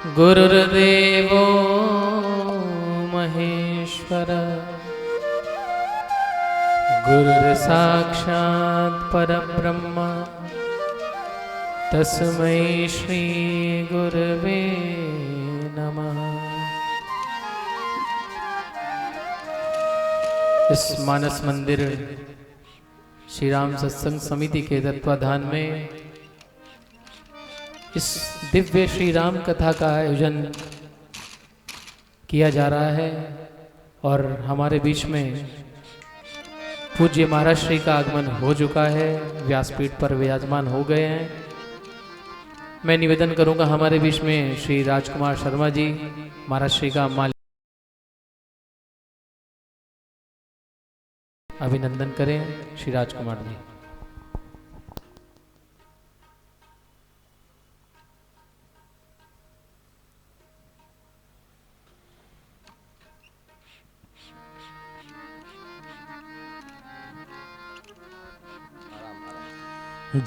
गुरुर्देवो महेश्वर गुरुर्साक्षात् परब्रह्म तस्मै श्री गुरवे नमः। इस मानस मंदिर श्री राम सत्संग समिति के तत्वाधान में इस दिव्य श्री राम कथा का आयोजन किया जा रहा है और हमारे बीच में पूज्य महाराज श्री का आगमन हो चुका है, व्यासपीठ पर विराजमान हो गए हैं। मैं निवेदन करूंगा हमारे बीच में श्री राजकुमार शर्मा जी महाराज श्री का माल अभिनंदन करें। श्री राजकुमार जी।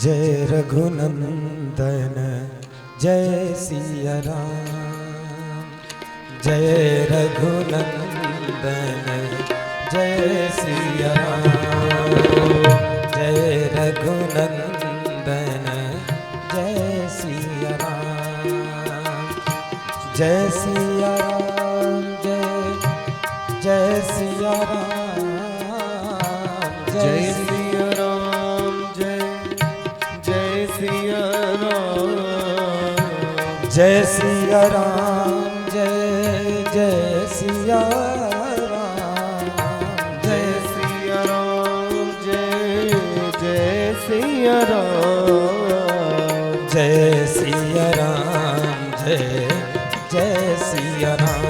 जय रघुनंदन जय सिया राम, जय रघुनंदन जय सिया राम, जय रघुनंदन जय सिया राम, जय सिया राम, जय सिया राम, जय सिया राम, जय सिया राम, जय सिया राम, जय सिया राम, जय सिया राम, जय सिया राम, जय सिया राम, जय सिया राम,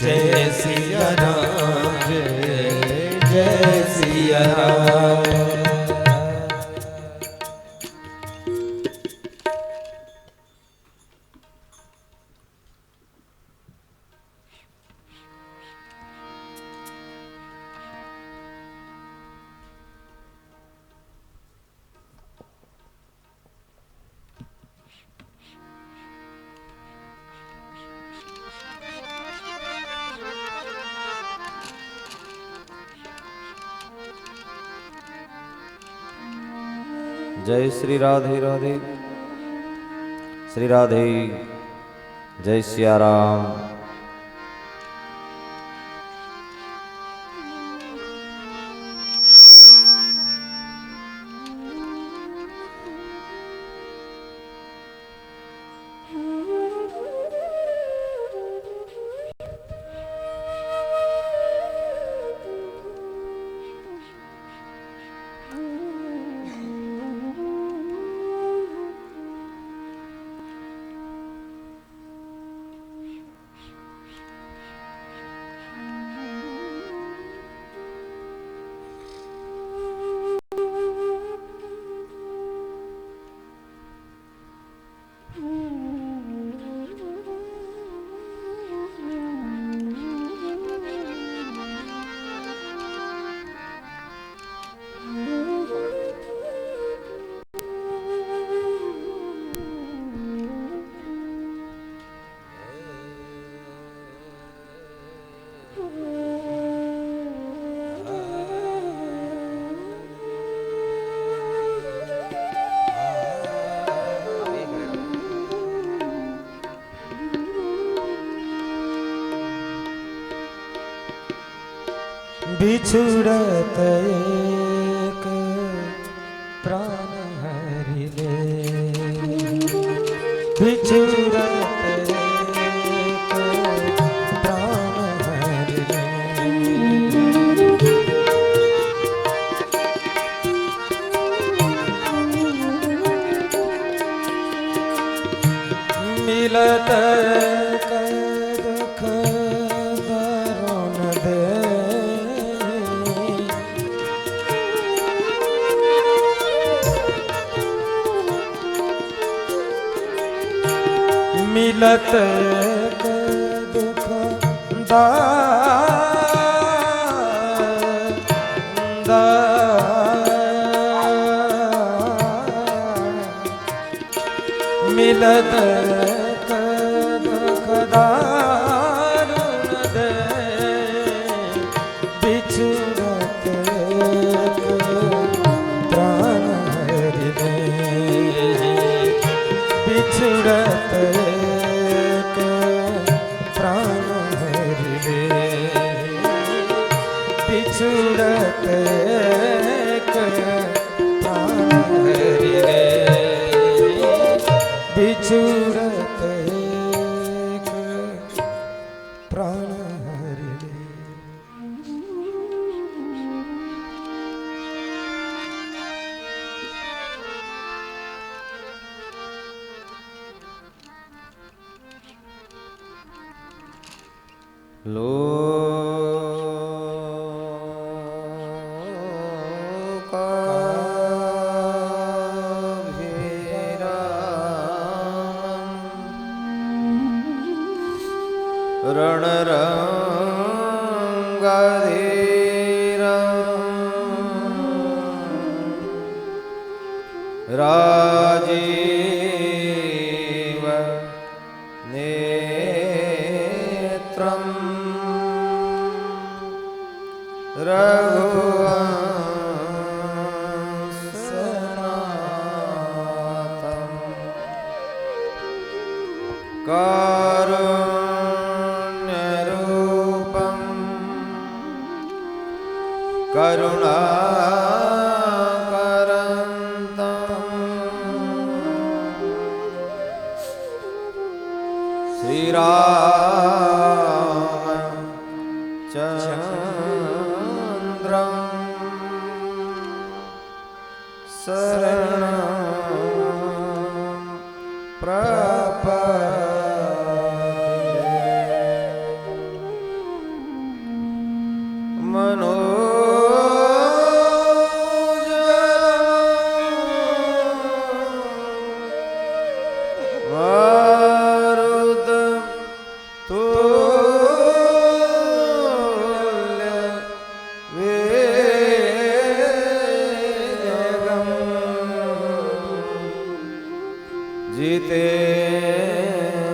जय सिया राम, जय सिया राम। जय श्री राधे राधे, श्री राधे, जय सिया राम। बिछुड़त एक प्राण हरि ले, बिछुड़त एक प्राण हरि ले, मिलत दुख दरुन दे, मिलत दुख मिलत दुख दारुण दे बिछुड़त प्राण हरि दे बिछुड़त प्राण हरि दे बिछुड़त प्राण हरि दे बिछुड़त प्राण हरि दे। राजीव नेत्रं रघुवंशनाथं कारुण्यरूपं श्रीरामचन्द्रं शरणं प्रपद्ये।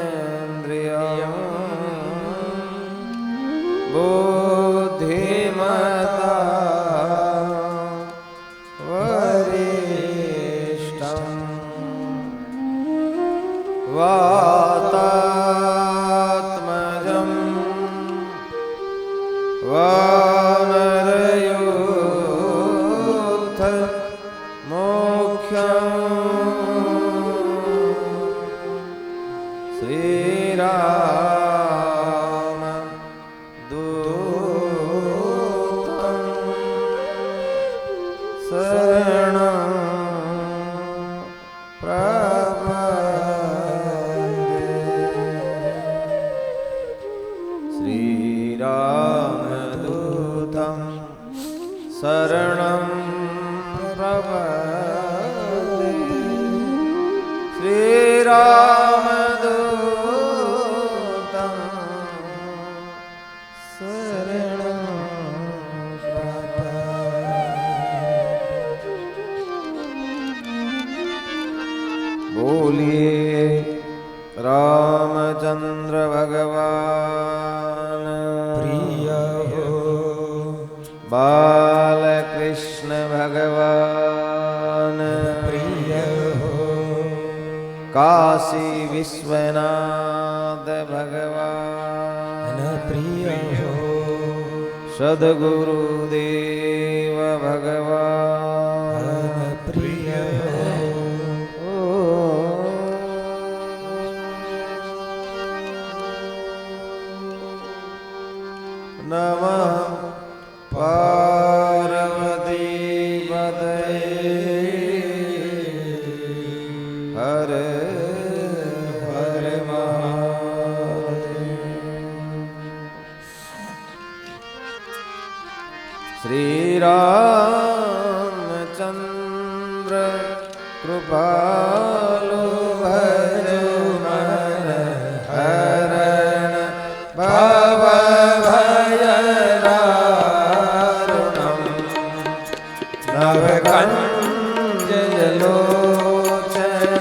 जितेन्द्रियं बुद्धिमता वरिष्ठं वातात्मजं वानरयूथ मोक्षम् श्रीराम दूतं शरणं प्रपद्ये। श्रीरामदूतं शरणं प्रपद्ये। श्रीरामदूतं शरणं प्रपद्ये। बोलिए रामचंद्र भगवान प्रिय हो बालकृष्ण भगवान प्रिय हो काशी विश्वनाथ भगवान प्रिय हो सद्गुरुदेव भगवान प्रिय हो नमः पार्वती पतये हर हर महादेव। श्रीरामचंद्र कृपालु भजो मन हरण भव भय दारुणं नवकंज लोचन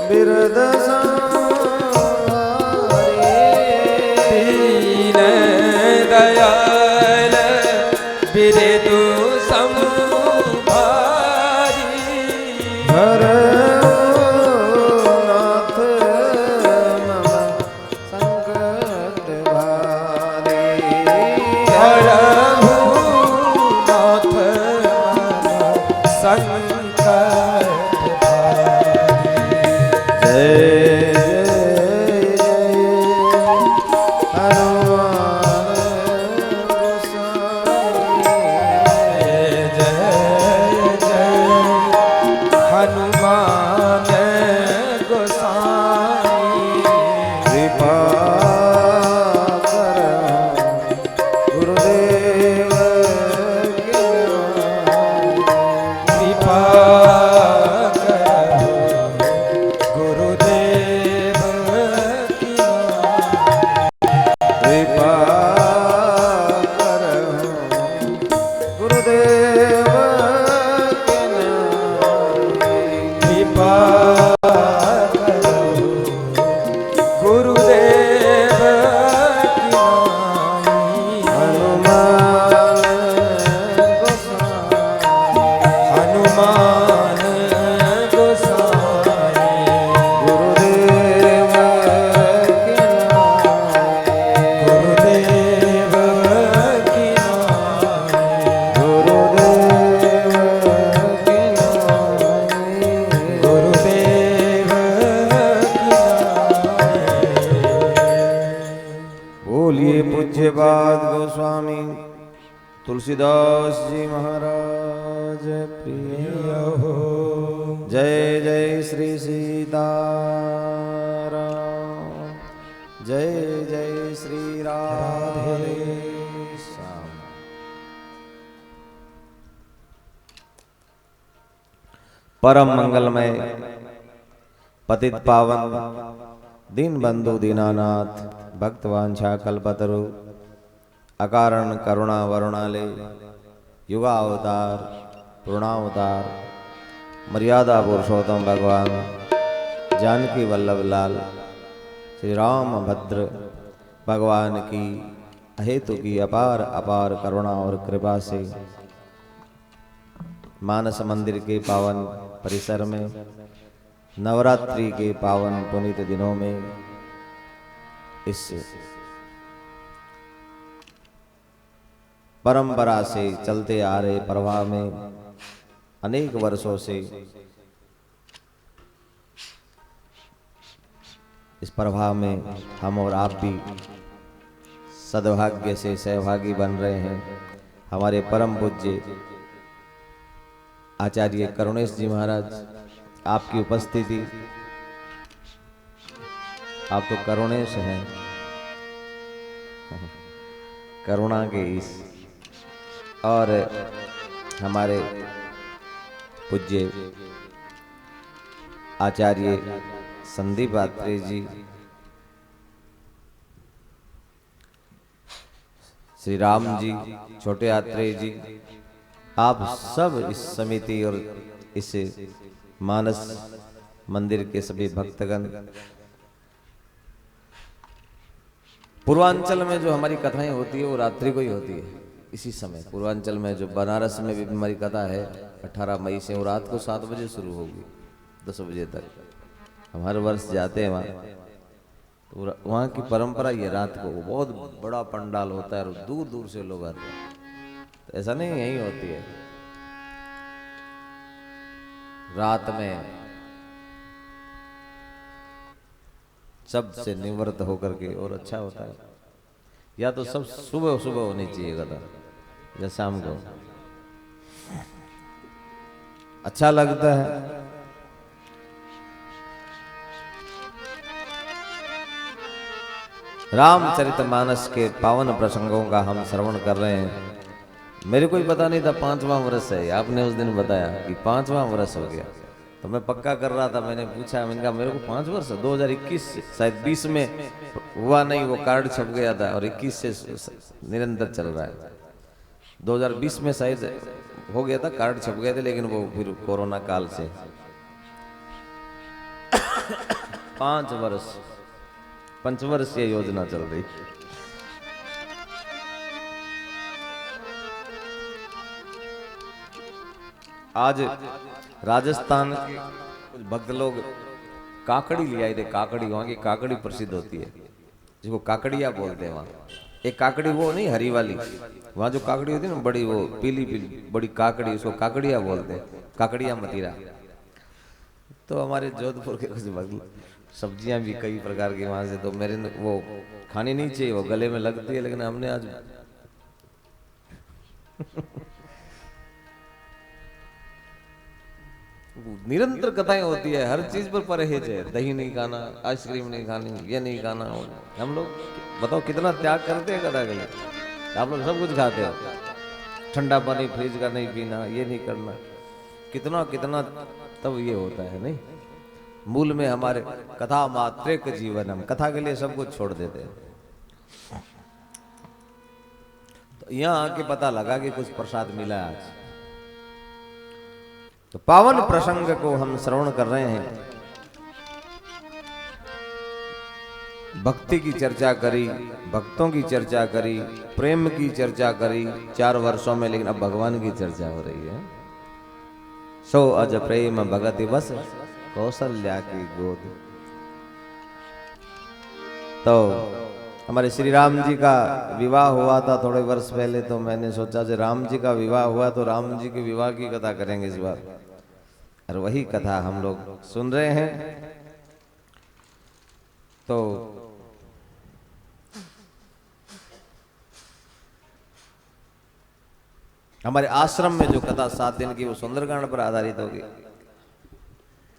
बिरद संहारी पूज्यपाद गोस्वामी तुलसीदास जी महाराज प्रिय हो। जय जय श्री सीताराम, जय जय श्री राधे श्याम। परम मंगलमय पतित पावन दीन बंधु दीनानाथ भक्तवांछा कल्पतरु अकारण करुणा वरुणाले युगावतार पूर्णावतार मर्यादा पुरुषोत्तम भगवान जानकी वल्लभ लाल श्री राम भद्र भगवान की अहेतु की अपार अपार करुणा और कृपा से मानस मंदिर के पावन परिसर में नवरात्रि के पावन पुनीत दिनों में इस परंपरा से चलते आ रहे प्रवाह में अनेक वर्षों से इस प्रवाह में हम और आप भी सद्भाग्य से सहभागी बन रहे हैं। हमारे परम पूज्य आचार्य करुणेश जी महाराज, आपकी उपस्थिति, आप तो करुणेश हैं, करुणा के इस, और हमारे पूज्य आचार्य संदीप आत्रेय जी, श्री राम जी, छोटे आत्रेय जी, आप सब इस समिति और इस मानस मंदिर के सभी भक्तगण, पूर्वांचल में जो हमारी कथाएं होती है वो रात्रि को ही होती है। इसी समय पूर्वांचल में जो बनारस में भी हमारी कथा है 18 मई से, वो रात को 7 बजे शुरू होगी 10 बजे तक। हम हर वर्ष जाते हैं वहाँ, तो वहाँ की परंपरा ये रात को बहुत बड़ा पंडाल होता है और दूर दूर से लोग आते हैं। तो ऐसा नहीं यही होती है, रात में सब से निवृत्त होकर के और अच्छा होता है। या तो सब सुबह सुबह होनी चाहिए कथा, या शाम को अच्छा लगता है। रामचरितमानस के पावन प्रसंगों का हम श्रवण कर रहे हैं। मेरे को ही पता नहीं था 5वां वर्ष है, आपने उस दिन बताया कि 5वां वर्ष हो गया, तो मैं पक्का कर रहा था। मैंने पूछा, मैंने कहा मेरे को 5 वर्ष, 2021 शायद 20 में हुआ नहीं, वो कार्ड छप गया था, और 21 से निरंतर चल रहा है। 2020 में शायद हो गया था, कार्ड छप गए थे, लेकिन वो फिर कोरोना काल से 5 वर्ष, पंचवर्षीय योजना चल रही। आज राजस्थान के कुछ भक्त लोग काकड़ी ले आए थे। काकड़ी, वहाँ की काकड़ी प्रसिद्ध होती है, जिसको काकड़िया बोलते हैं। वहाँ एक काकड़ी वो नहीं हरी वाली, वहाँ जो काकड़ी होती है ना बड़ी, वो पीली पीली बड़ी काकड़ी, उसको काकड़िया बोलते हैं, काकड़िया मतीरा। तो हमारे जोधपुर के कुछ भक्त सब्जियां भी कई प्रकार की वहां से, तो मेरे वो खानी नहीं चाहिए, वो गले में लगती है, लेकिन हमने आज निरंतर कथाएं होती है, हर चीज पर परहेज है। दही नहीं खाना, आइसक्रीम नहीं खानी, ये नहीं खाना। हम लोग बताओ कितना त्याग करते हैं कथा के लिए। आप लोग सब कुछ खाते हो, ठंडा पानी फ्रिज का नहीं पीना, ये नहीं करना, कितना कितना तब ये होता है। नहीं, मूल में हमारे कथा मात्रेक जीवन, हम कथा के लिए सब कुछ छोड़ देते हैं। तो यहाँ आके पता लगा कि कुछ प्रसाद मिला आज। तो पावन प्रसंग को हम श्रवण कर रहे हैं। भक्ति की चर्चा करी, भक्तों की चर्चा करी, प्रेम की चर्चा करी 4 वर्षों में, लेकिन अब भगवान की चर्चा हो रही है। सो अज प्रेम भगति बस कौशल्या की गोद। तो हमारे श्री राम जी का विवाह हुआ था थोड़े वर्ष पहले, तो मैंने सोचा कि राम जी का विवाह हुआ तो राम जी के विवाह की कथा करेंगे इस बार, और वही कथा हम लोग सुन रहे हैं। तो हमारे आश्रम में जो कथा 7 दिन की वो सुंदरकांड पर आधारित होगी,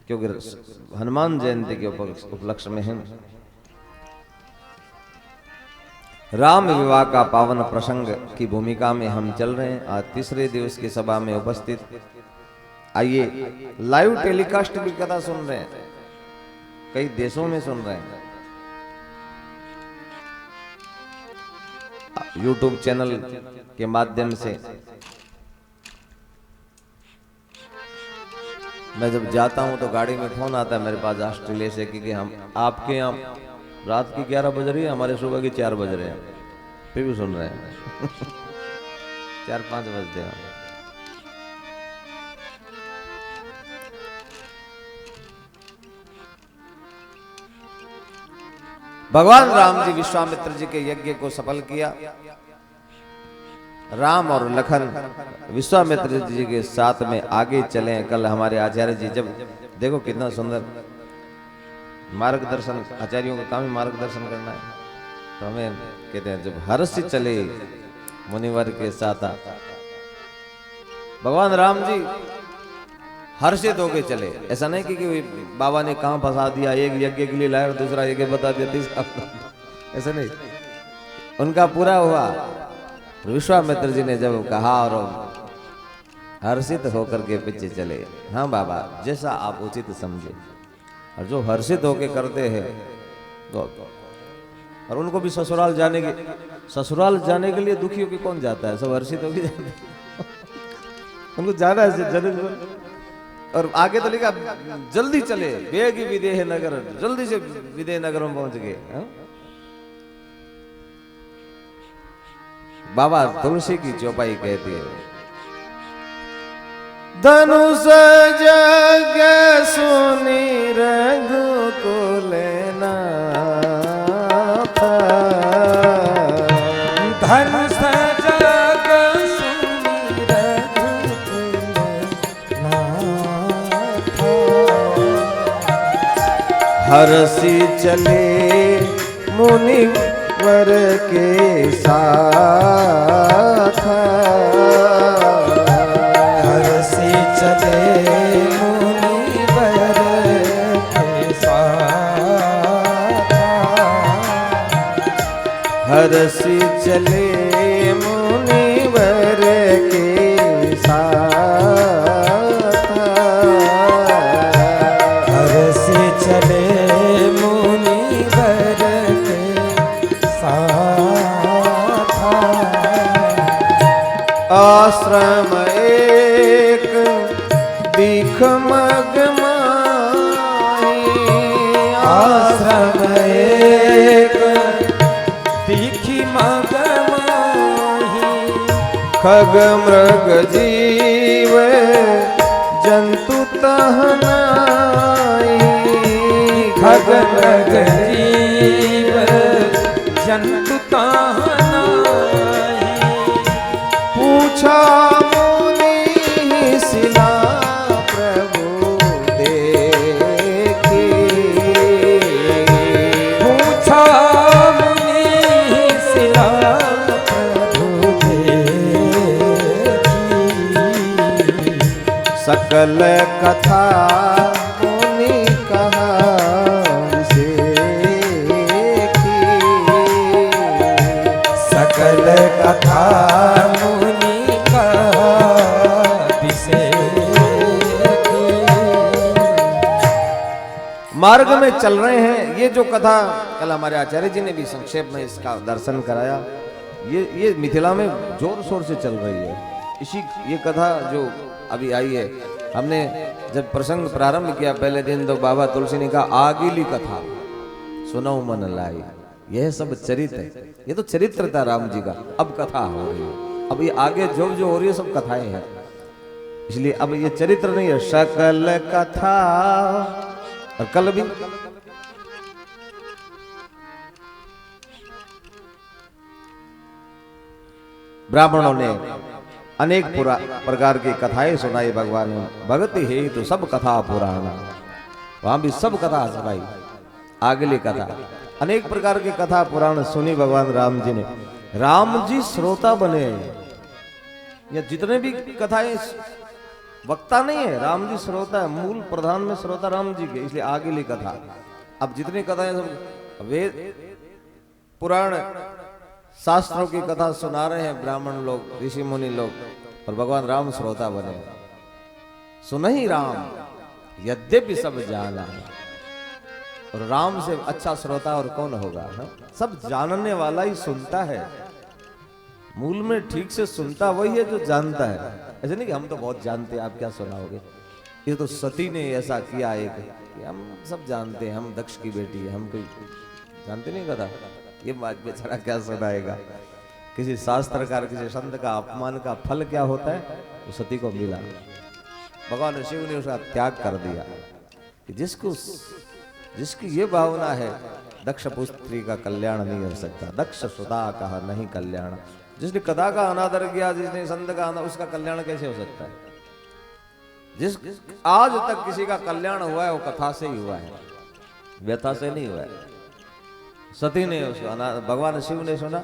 क्योंकि हनुमान जयंती के उपलक्ष्य में हम राम विवाह का पावन प्रसंग की भूमिका में हम चल रहे हैं। आज तीसरे दिवस की सभा में उपस्थित, आइए लाइव टेलीकास्ट की कथा सुन रहे हैं, कई देशों में सुन रहे हैं, यूट्यूब चैनल के माध्यम से। मैं जब जाता हूं तो गाड़ी में फोन आता है मेरे पास ऑस्ट्रेलिया से कि हम आपके यहाँ रात की 11 बज रही है, हमारे सुबह की 4 बज रहे हैं, फिर भी सुन रहे हैं 4-5 बजते हैं। भगवान राम जी विश्वामित्र जी के यज्ञ को सफल किया। राम और लखन विश्वामित्र जी के साथ में आगे चले। कल हमारे आचार्य जी, जब देखो कितना सुंदर मार्गदर्शन, आचार्यों का काम ही मार्गदर्शन करना है, तो हमें कहते हैं जब हर्ष चले मुनिवर के साथ, भगवान राम जी हर्षित होके चले। ऐसा नहीं कि बाबा ने कहां फंसा दिया, एक यज्ञ के लिए लाया और दूसरा यज्ञ बता दिया, तीसरा, ऐसा नहीं, उनका पूरा हुआ। विश्वामित्र जी ने जब कहा और हर्षित होकर के पीछे चले, हाँ बाबा जैसा आप उचित समझे। और जो हर्षित होके करते हैं तो, और उनको भी ससुराल जाने के लिए दुखी होके कौन जाता है, सब हर्षित होके जाते हैं उनको जाना है जरूर। और आगे तो लिखा जल्दी चले, वेग विदेह नगर, जल्दी से विदेह नगर में पहुंच गए। बाबा तुलसी की चौपाई कहती है, धनुष जग सुनी रघुकुल नाथ, धनुष जग सुनी रघुकुल नाथ, हर्षि चले मुनिवर के साथ, हर्षि चले मुनिवर के साथ, हर्षि चले मुनिवर के साथ, हर्षि चले मुनिवर के साथ, आश्रम एक बिखमग माही, आश्रम एक दिखी मग माही, खग मृग जीव जंतु तहनाई, खग मृग जीव जंतु ताहनाई, पूछा मुनि शिला प्रभु देखी, पूछा मुनि शिला प्रभु देखी, सकल कथा मुनि कहा देखी, सकल कथा मुनि कहा बिसेखी। मार्ग में चल रहे हैं। ये जो कथा कल हमारे आचार्य जी ने भी संक्षेप में इसका दर्शन कराया, ये मिथिला में जोर शोर से चल रही है। ये कथा जो अभी आई है, हमने जब प्रसंग प्रारंभ किया पहले दिन तो बाबा तुलसी ने कहा आगिली कथा सुनो मन लाई। यह सब चरित्र है, ये तो चरित्र था राम जी का, अब कथा हो रही है। अब ये आगे जो हो रही है सब कथाएं हैं, इसलिए अब ये चरित्र नहीं है, सकल कथा। और कल भी ब्राह्मणों ने अनेक प्रकार की कथाएं सुनाई भगवान ने। भगति है तो सब कथा पुराण, वहां भी सब कथा सुनाई। आगली कथा अनेक प्रकार की कथा पुराण सुनी भगवान राम जी ने। राम जी श्रोता बने, या जितने भी कथाएं, वक्ता नहीं है, राम जी श्रोता है, मूल प्रधान में श्रोता राम जी के, इसलिए आगे ली कथा। अब जितनी कथाएं सब वेद पुराण शास्त्रों की कथा सुना रहे हैं ब्राह्मण लोग, ऋषि मुनि लोग, और भगवान राम श्रोता बने। सुनहि राम यद्यपि सब जाना, और राम से अच्छा श्रोता और कौन होगा? हा? सब जानने वाला ही सुनता है, मूल में ठीक से सुनता वही है जो जानता है। ऐसे नहीं कि हम तो बहुत जानते हैं, आप क्या सुनाओगे। ये तो सती ने ऐसा किया एक कि हम सब जानते हैं, हम दक्ष की बेटी है, हम कोई जानते नहीं कथा। ये बात बेचारा क्या सुनाएगा। किसी शास्त्रकार, किसी संत का अपमान का फल क्या होता है, तो सती को मिला। भगवान शिव ने उसका त्याग कर दिया कि जिसकी ये भावना है, दक्ष पुत्री का कल्याण नहीं हो सकता, दक्ष सुता कहा नहीं कल्याण। जिसने कथा का अनादर किया, जिसने संत का अनादर, उसका कल्याण कैसे हो सकता है? जिस आज तक किसी का कल्याण हुआ है वो कथा से ही हुआ है, व्यथा से नहीं हुआ है। सती ने उसको, भगवान शिव ने सुना,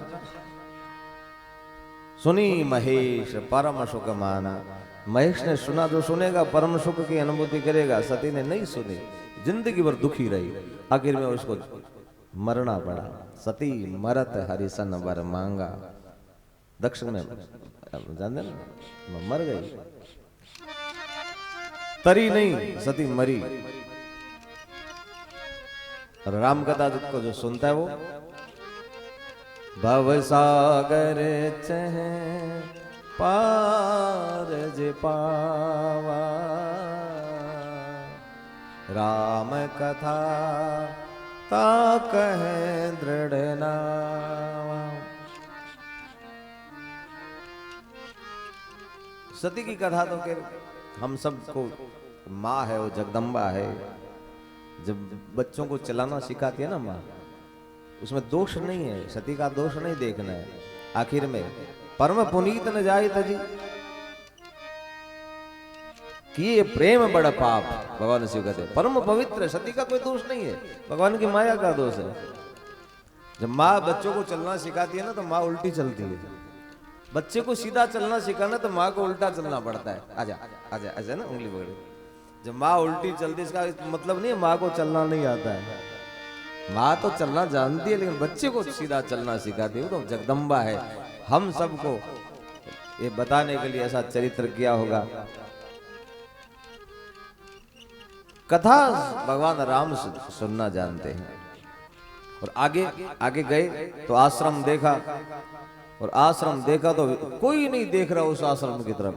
सुनी महेश परम सुख माना। महेश ने सुना, जो सुनेगा परम सुख की अनुभूति करेगा। सती ने नहीं सुनी, जिंदगी भर दुखी रही, आखिर में उसको मरना पड़ा। सती मरत हरिसन वर मांगा। दक्ष ने जानते ना, मर गई, तरी नहीं, सती मरी। और राम कथा को जो सुनता है वो भव सागर चह पार जे पावा, राम कथा ता कहे दृढ़ नावा। सती की कथा तो के हम सबको माँ है, वो जगदम्बा है। जब बच्चों को चलाना सिखाती है ना माँ, उसमें दोष नहीं है, सती का दोष नहीं देखना है। आखिर में परम पुनीत न जाए तजी कि ये प्रेम बड़ा पाप, भगवान शिव कहते हैं। परम पवित्र, सती का कोई दोष नहीं है, भगवान की माया का दोष है। जब माँ बच्चों को चलना सिखाती है ना, तो माँ उल्टी चलती है। बच्चे को सीधा चलना सिखाना तो माँ को उल्टा चलना पड़ता है। आजा आजा आजा ना, उंगली पकड़े। जब माँ उल्टी चलती, इसका मतलब नहीं है माँ को चलना नहीं आता है। माँ तो चलना जानती है, लेकिन बच्चे को सीधा चलना सिखाती है, तो जगदम्बा है। हम सबको ये बताने के लिए ऐसा चरित्र किया होगा। कथा भगवान राम सुनना जानते हैं। और आगे आगे गए तो आश्रम देखा, और आश्रम देखा तो कोई नहीं देख रहा उस आश्रम की तरफ,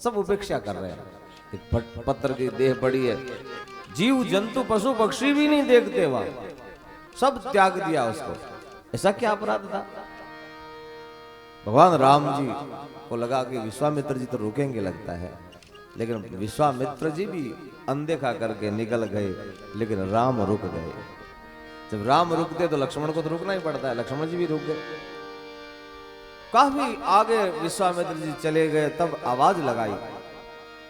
सब उपेक्षा कर रहे हैं। एक पत्थर की देह पड़ी है, जीव जंतु पशु पक्षी भी नहीं देखते वहां, सब त्याग दिया उसको। ऐसा क्या अपराध था? भगवान राम जी को लगा कि विश्वामित्र जी तो रुकेंगे लगता है, लेकिन विश्वामित्र जी भी अनदेखा करके निकल गए, लेकिन राम रुक गए। जब राम रुकते तो लक्ष्मण को तो रुकना ही पड़ता है, लक्ष्मण जी भी रुक गए। काफी आगे विश्वामित्र जी चले गए, तब आवाज लगाई,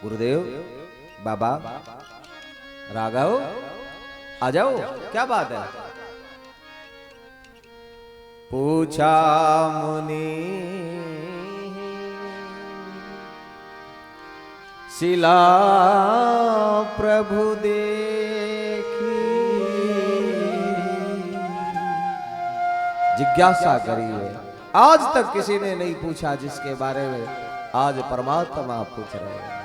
गुरुदेव, बाबा, राघव, आ जाओ, क्या बात है? पूछा मुनि शिला प्रभु देखी, जिज्ञासा करिए। आज तक किसी ने नहीं पूछा जिसके बारे में आज परमात्मा पूछ रहे हैं।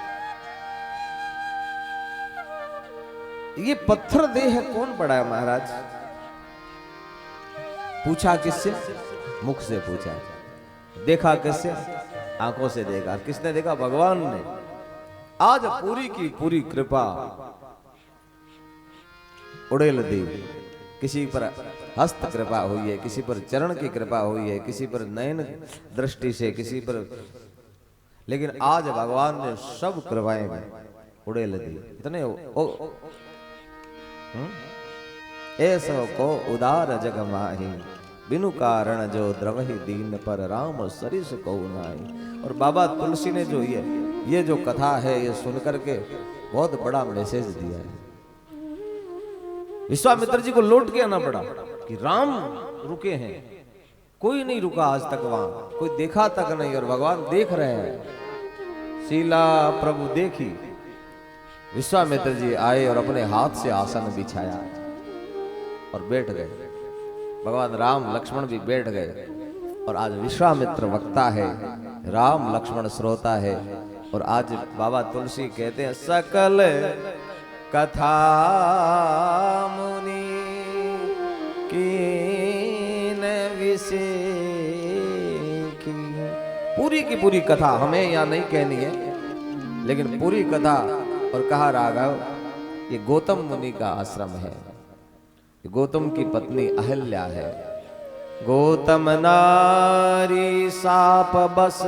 ये पत्थर देह कौन पड़ा है महाराज? पूछा किससे? मुख से पूछा। देखा किससे? आंखों से देखा। किसने देखा? भगवान ने। आज पूरी की पूरी कृपा उड़ेल दी। किसी पर हस्त कृपा हुई है, किसी पर चरण की कृपा हुई है, किसी पर नयन दृष्टि से, किसी पर, लेकिन आज भगवान ने सब कृपाएं उड़ेल दी। इतने ऐसो को उदार जग माही, बिनु कारण जो द्रवहि दीन पर राम सरिस को नाई। और बाबा तुलसी ने जो ये जो कथा है, ये सुन करके बहुत बड़ा मैसेज दिया है। विश्वामित्र जी को लौट के आना पड़ा कि राम रुके हैं, कोई नहीं रुका आज तक वहां, कोई देखा तक नहीं, और भगवान देख रहे हैं। शीला प्रभु देखी, विश्वामित्र जी आए और अपने हाथ से आसन बिछाया और बैठ गए। भगवान राम लक्ष्मण भी बैठ गए और आज विश्वामित्र वक्ता है, राम लक्ष्मण श्रोता है। और आज बाबा तुलसी कहते हैं सकल कथा मुनि कीन विषय की। पूरी की पूरी कथा हमें यहाँ नहीं कहनी है, लेकिन पूरी कथा। और कहा राघव ये गौतम मुनि का आश्रम है, गौतम की पत्नी अहल्या है। गौतम नारी साप बस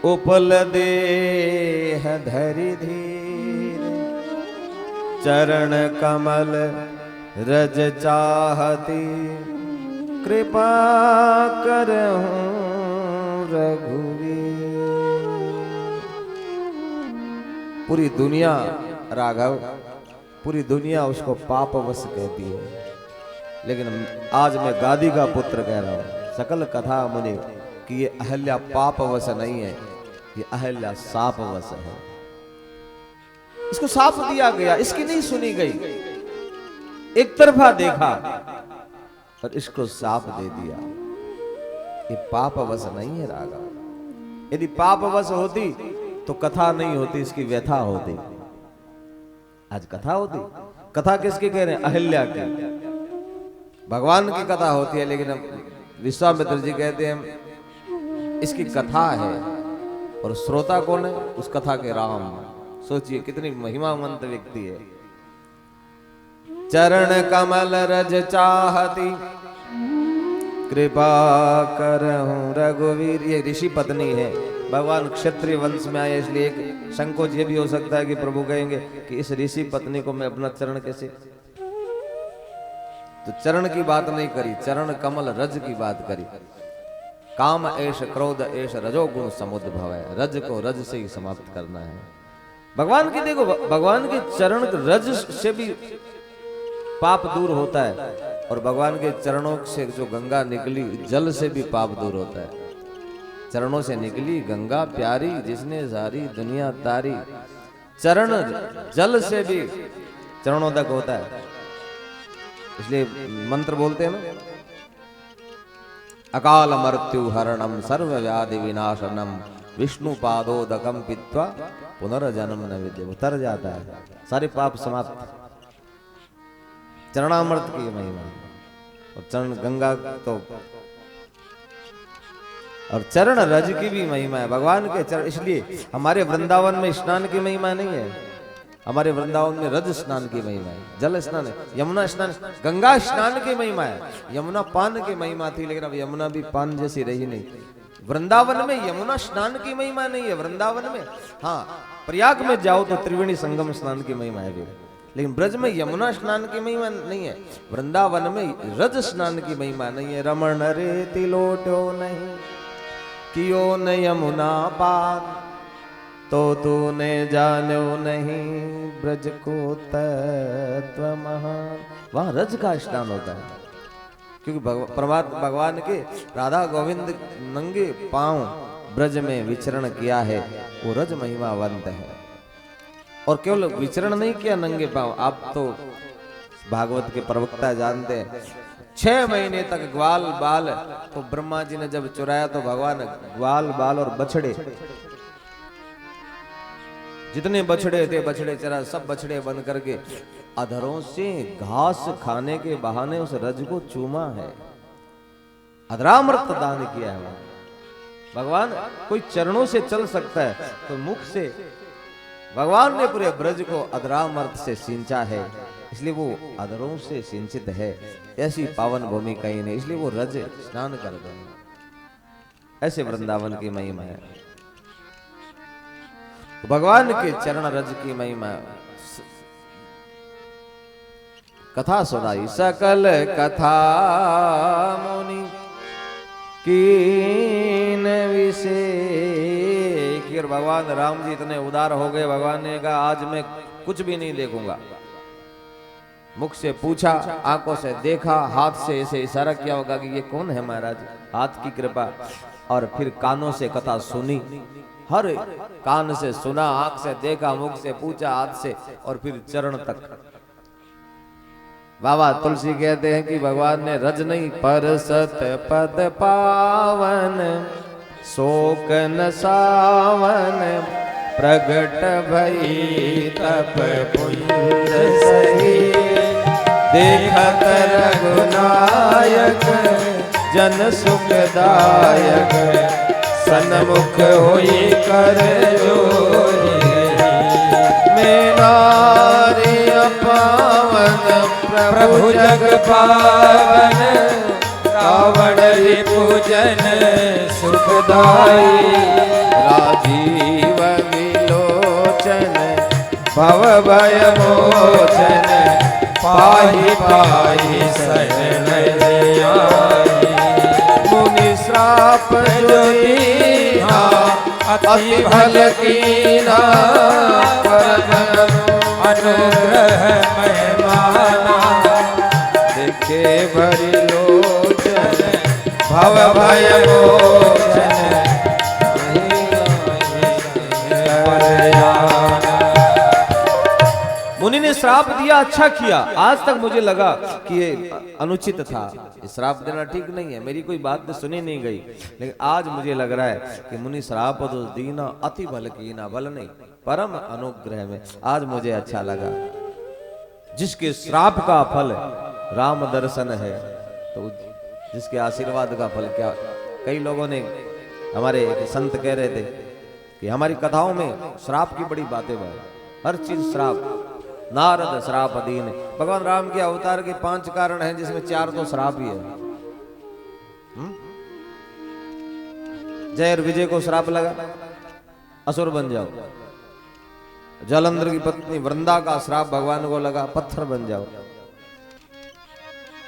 उपल देह धरि धीर, चरण कमल रज चाहती, कृपा करहूं रघुवीर। पूरी दुनिया राघव, पूरी दुनिया उसको पापवश कहती है, लेकिन आज मैं गादी का पुत्र कह रहा हूं सकल कथा मुनि कि ये अहल्या पापवश नहीं है, ये अहल्या सापवश है। इसको साप दिया गया, इसकी नहीं सुनी गई, एक तरफा देखा और इसको साप दे दिया। ये पापवश नहीं है राघव। यदि पापवश होती तो कथा नहीं होती, इसकी व्यथा होती। आज कथा होती। कथा किसकी कह रहे हैं? अहल्या की। भगवान की कथा होती है, लेकिन विश्वामित्र जी कहते हैं इसकी कथा है और श्रोता कौन है? उस कथा के राम। सोचिए कितनी महिमावंत व्यक्ति है। चरण कमल रज चाहती, कृपा करहूं रघुवीर। ये ऋषि पत्नी है, भगवान क्षत्रिय वंश में आए, इसलिए एक संकोच ये भी हो सकता है कि प्रभु कहेंगे कि इस ऋषि पत्नी को मैं अपना चरण कैसे। तो चरण की बात नहीं करी, चरण कमल रज की बात करी। काम ऐश क्रोध ऐश रजोगुण समुद्भव है, रज को रज से ही समाप्त करना है। भगवान की देखो, भगवान के चरण रज से भी पाप दूर होता है, और भगवान के चरणों से जो गंगा निकली जल से भी पाप दूर होता है। चरणों से निकली गंगा प्यारी, जिसने सारी दुनिया तारी। चरण जल से भी चरणों तक होता है, इसलिए मंत्र बोलते हैं ना, अकाल मृत्यु हरणम सर्व व्याधि विनाशनम, विष्णु पादोदकम पीत्वा पुनर्जन्म न विद्य। उतर जाता है, सारे पाप समाप्त। चरणामृत की महिमा, और चरण गंगा तो, और चरण रज की भी महिमा है भगवान के चरण। इसलिए हमारे वृंदावन में स्नान की महिमा नहीं है, हमारे वृंदावन में रज स्नान की महिमा है, जल स्नान है, यमुना स्नान, गंगा स्नान की महिमा है। यमुना पान की महिमा थी, लेकिन अब यमुना भी पान जैसी रही नहीं। वृंदावन में यमुना स्नान की महिमा नहीं है वृंदावन में। हाँ, प्रयाग में जाओ तो त्रिवेणी संगम स्नान की महिमा है, लेकिन ब्रज में यमुना स्नान की महिमा नहीं है। वृंदावन में रज स्नान की महिमा नहीं है। रमण रे तिलोटो नहीं कियो न यमुना पार, तो तूने जानो नहीं ब्रज को तत्व महान। वहां रज का स्नान होता है, क्योंकि भगवान के राधा गोविंद नंगे पांव ब्रज में विचरण किया है, वो रज महिमावंत है। और केवल विचरण नहीं किया नंगे पांव, आप तो भागवत के प्रवक्ता जानते हैं, 6 महीने तक ग्वाल बाल तो ब्रह्मा जी ने जब चुराया तो भगवान ग्वाल बाल और बछड़े, जितने बछड़े थे बछड़े चरा, सब बछड़े बन करके अधरों से घास खाने के बहाने उस रज को चूमा है, अधरामृत दान किया है भगवान। कोई चरणों से चल सकता है तो मुख से, भगवान ने पूरे ब्रज को अधरामृत से सिंचा है, इसलिए वो अधरों से सिंचित है। ऐसी पावन भूमि कहीं नहीं, इसलिए वो रज स्नान कर दो। ऐसे वृंदावन की महिमा है, तो भगवान के चरण रज की महिमा। कथा सुनाई सकल कथा मुनि कीन विषय की। और भगवान राम जी इतने उदार हो गए, भगवान ने कहा आज मैं कुछ भी नहीं देखूंगा। मुख से पूछा, आंखों से देखा, हाथ से ऐसे इशारा किया होगा कि ये कौन है महाराज, हाथ की कृपा। और फिर कानों से कथा सुनी, हर कान से सुना, आंख से देखा, मुख से पूछा, हाथ से और फिर चरण तक। बाबा तुलसी कहते हैं कि भगवान ने रज नहीं पर सत पद पावन, शोक न सावन, प्रगट भई तप पुंज सही, देखत रघुनायक जन सुखदायक, सन्मुख होई कर जोरी, मेनारी पावन प्रभु जग पावन, रावण रिपुजन सुखदाई, राजीव विलोचन भव भय मोचन, पाहि पाहि शरण आई, मुनि श्राप जो दीना अति भल कीना, परम अनुग्रह मेहमाना, देखे भरी लोचन भव भय मोचन, मुनि ने श्राप दिया, अच्छा किया। आज तक मुझे लगा कि ये अनुचित था, श्राप देना ठीक नहीं है, मेरी कोई बात तो सुनी नहीं गई, लेकिन आज मुझे लग रहा है कि मुनि श्राप तो दीना अति भल कीना, भल नहीं परम अनुग्रह में। आज मुझे अच्छा लगा, जिसके श्राप का फल राम दर्शन है, तो जिसके आशीर्वाद का फल क्या। कई लोगों ने, हमारे एक संत कह रहे थे कि हमारी कथाओं में श्राप की बड़ी बातें हैं, हर चीज श्राप। नारद श्राप अधीन, भगवान राम के अवतार के 5 कारण हैं, जिसमें 4 तो श्राप ही है। जय और विजय को श्राप लगा, असुर बन जाओ। जलंधर की पत्नी वृंदा का श्राप भगवान को लगा, पत्थर बन जाओ।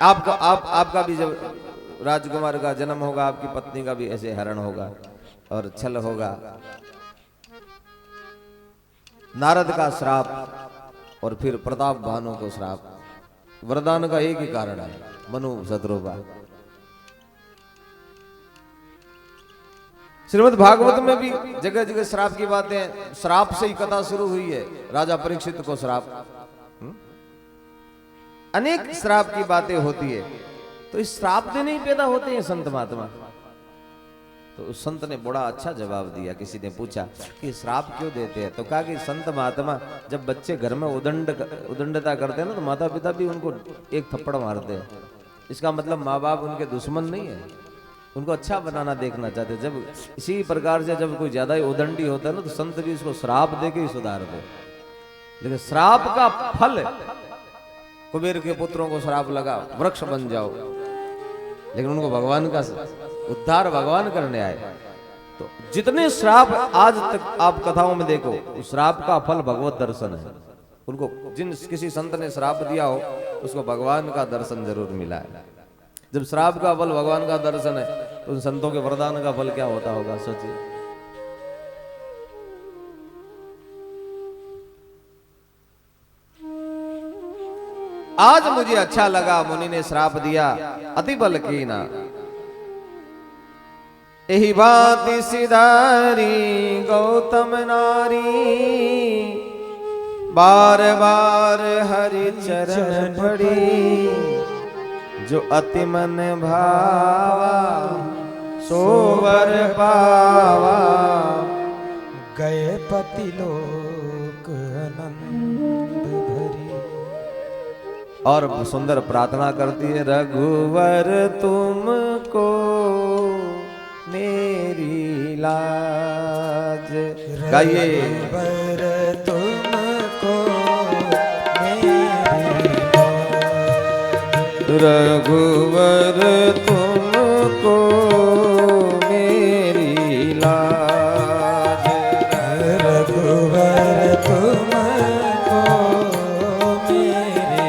आपका भी जब राजकुमार का जन्म होगा, आपकी पत्नी का भी ऐसे हरण होगा और छल होगा। नारद का श्राप और फिर प्रताप भानु को श्राप। वरदान का एक ही कारण है, मनु शत्रुघ्न। श्रीमद् भागवत में भी जगह जगह श्राप की बातें, श्राप से ही कथा शुरू हुई है। राजा परीक्षित को श्राप, अनेक श्राप की बातें होती है। तो इस श्राप से नहीं पैदा होते हैं संत महात्मा। तो उस संत ने बड़ा अच्छा जवाब दिया। किसी ने पूछा कि श्राप क्यों देते हैं, तो कहा कि संत महात्मा जब बच्चे घर में उदंडता करते हैं ना, तो माता पिता भी उनको एक थप्पड़ मारते हैं। इसका मतलब माँ बाप उनके दुश्मन नहीं है, उनको अच्छा बनाना देखना चाहते। जब इसी प्रकार से जब कोई ज्यादा ही उदंडी होता है ना, तो संत भी उसको श्राप दे के ही सुधारते। लेकिन श्राप का फल, कुबेर के पुत्रों को श्राप लगा वृक्ष बन जाओ, लेकिन उनको भगवान का उद्धार भगवान करने आए। तो जितने श्राप आज तक आप कथाओं में देखो, उस श्राप का फल भगवत दर्शन है। उनको जिन किसी संत ने श्राप दिया हो, उसको भगवान का दर्शन जरूर मिला है। जब श्राप का फल भगवान का दर्शन है, तो उन संतों के वरदान का फल क्या होता होगा, सोचिए। आज मुझे अच्छा लगा, मुनि ने श्राप दिया अति बल कीना, एही भांति सिधारी गौतम नारी, बार बार हरि चरण पड़ी, जो अति मन भावा सोवर पावा, गए पति लोक आनंद भरी। और सुंदर प्रार्थना करती है, रघुवर तुमको मेरी लाज। गाइए, रघुवर तुमको मेरी लाज, रघुवर तुमको मेरी लाज, रघुवर तुमको मेरी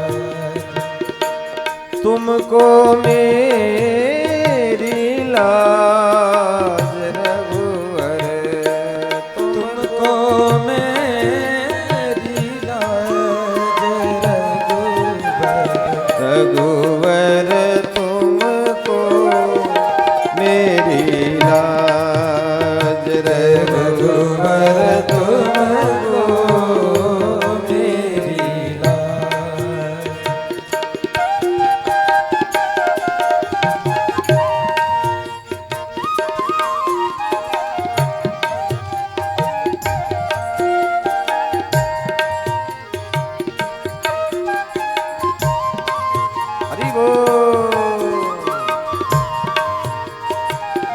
लाज, तुमको मेरी लाज, रघुवर तुमको मेरी लाज, रघुवर तुमको मेरी लाज,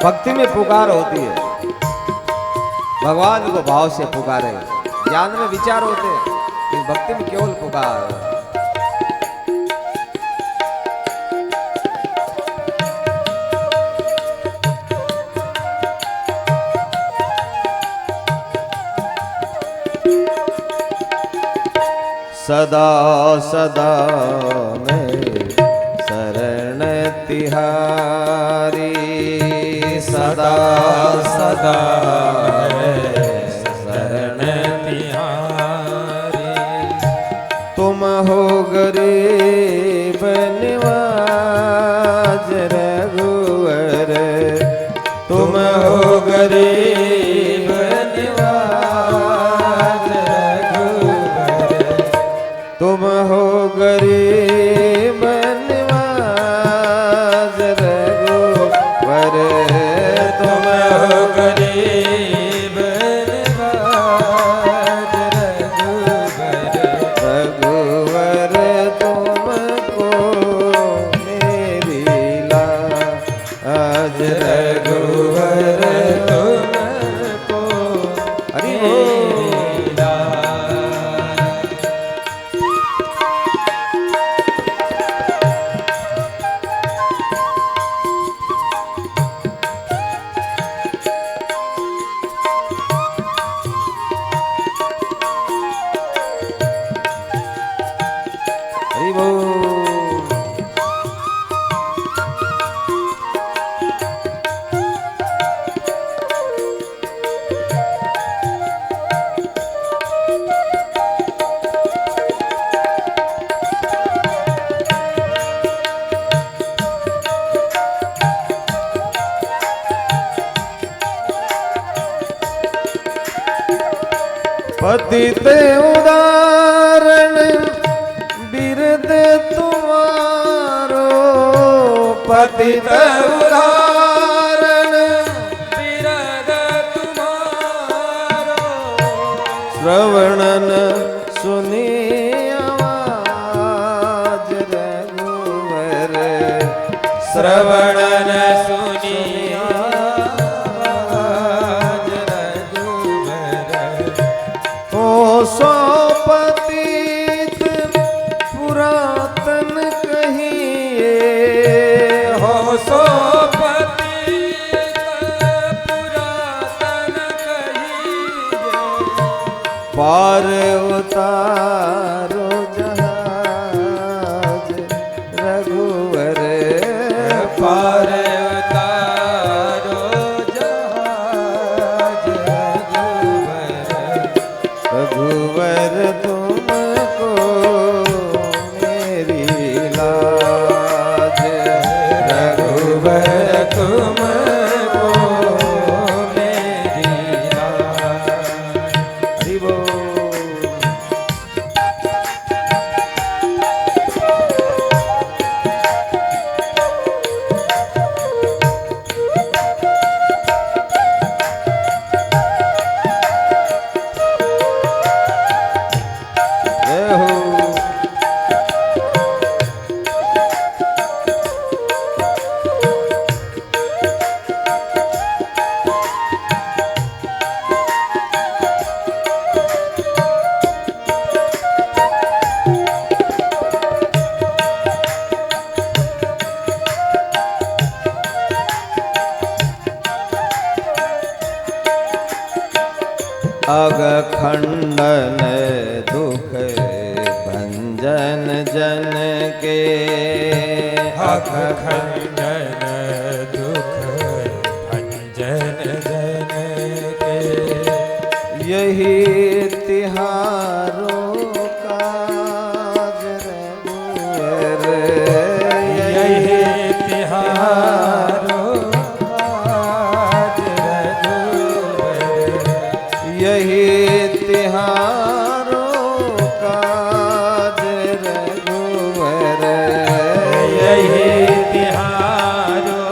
भक्ति में पुकार होती है, भगवान को भाव से पुकारे। ज्ञान में विचार होते हैं, लेकिन भक्ति में केवल पुकार। सदा सदा मैं शरण तिहारी, सदा सदा शरण तिहारी। तुम हो गरीब निवाज रघुवर, तुम हो गरीब निवाज रघुवर, तुम हो गरीब निवाज रघुवर, तुम हो गरीब निवाज रघुवर, रघुवर तुमको मेरी लाज रघुवर तुमको हरि मेरी लाज। हरि बोल। पतित उदाहरण बिरद तुम्हारो, पतित उदाहरण बिरद तुम्हारो, श्रवणन सुनी आवाज रघुवर, श्रवणन सुनी आवाज रघुवर। ओ सो पतित पुरातन कहिए, हो सो पतित पुरातन कहिए, पार उतारो जहाज रघुवर, पार उतारो जहाज रघुवर, रघुवर तुमको मेरी लाज, रघुवर तुमको मेरी लाज। हरि बोल। जय हो। अग खंडन दुख भंजन जन के, अख खंडन दुख भंजन जन के, यही तिहारों काज रघुवर, यही तिहारो काज रघुवर, यही तिहारों काज रघुवर, यही तिहारो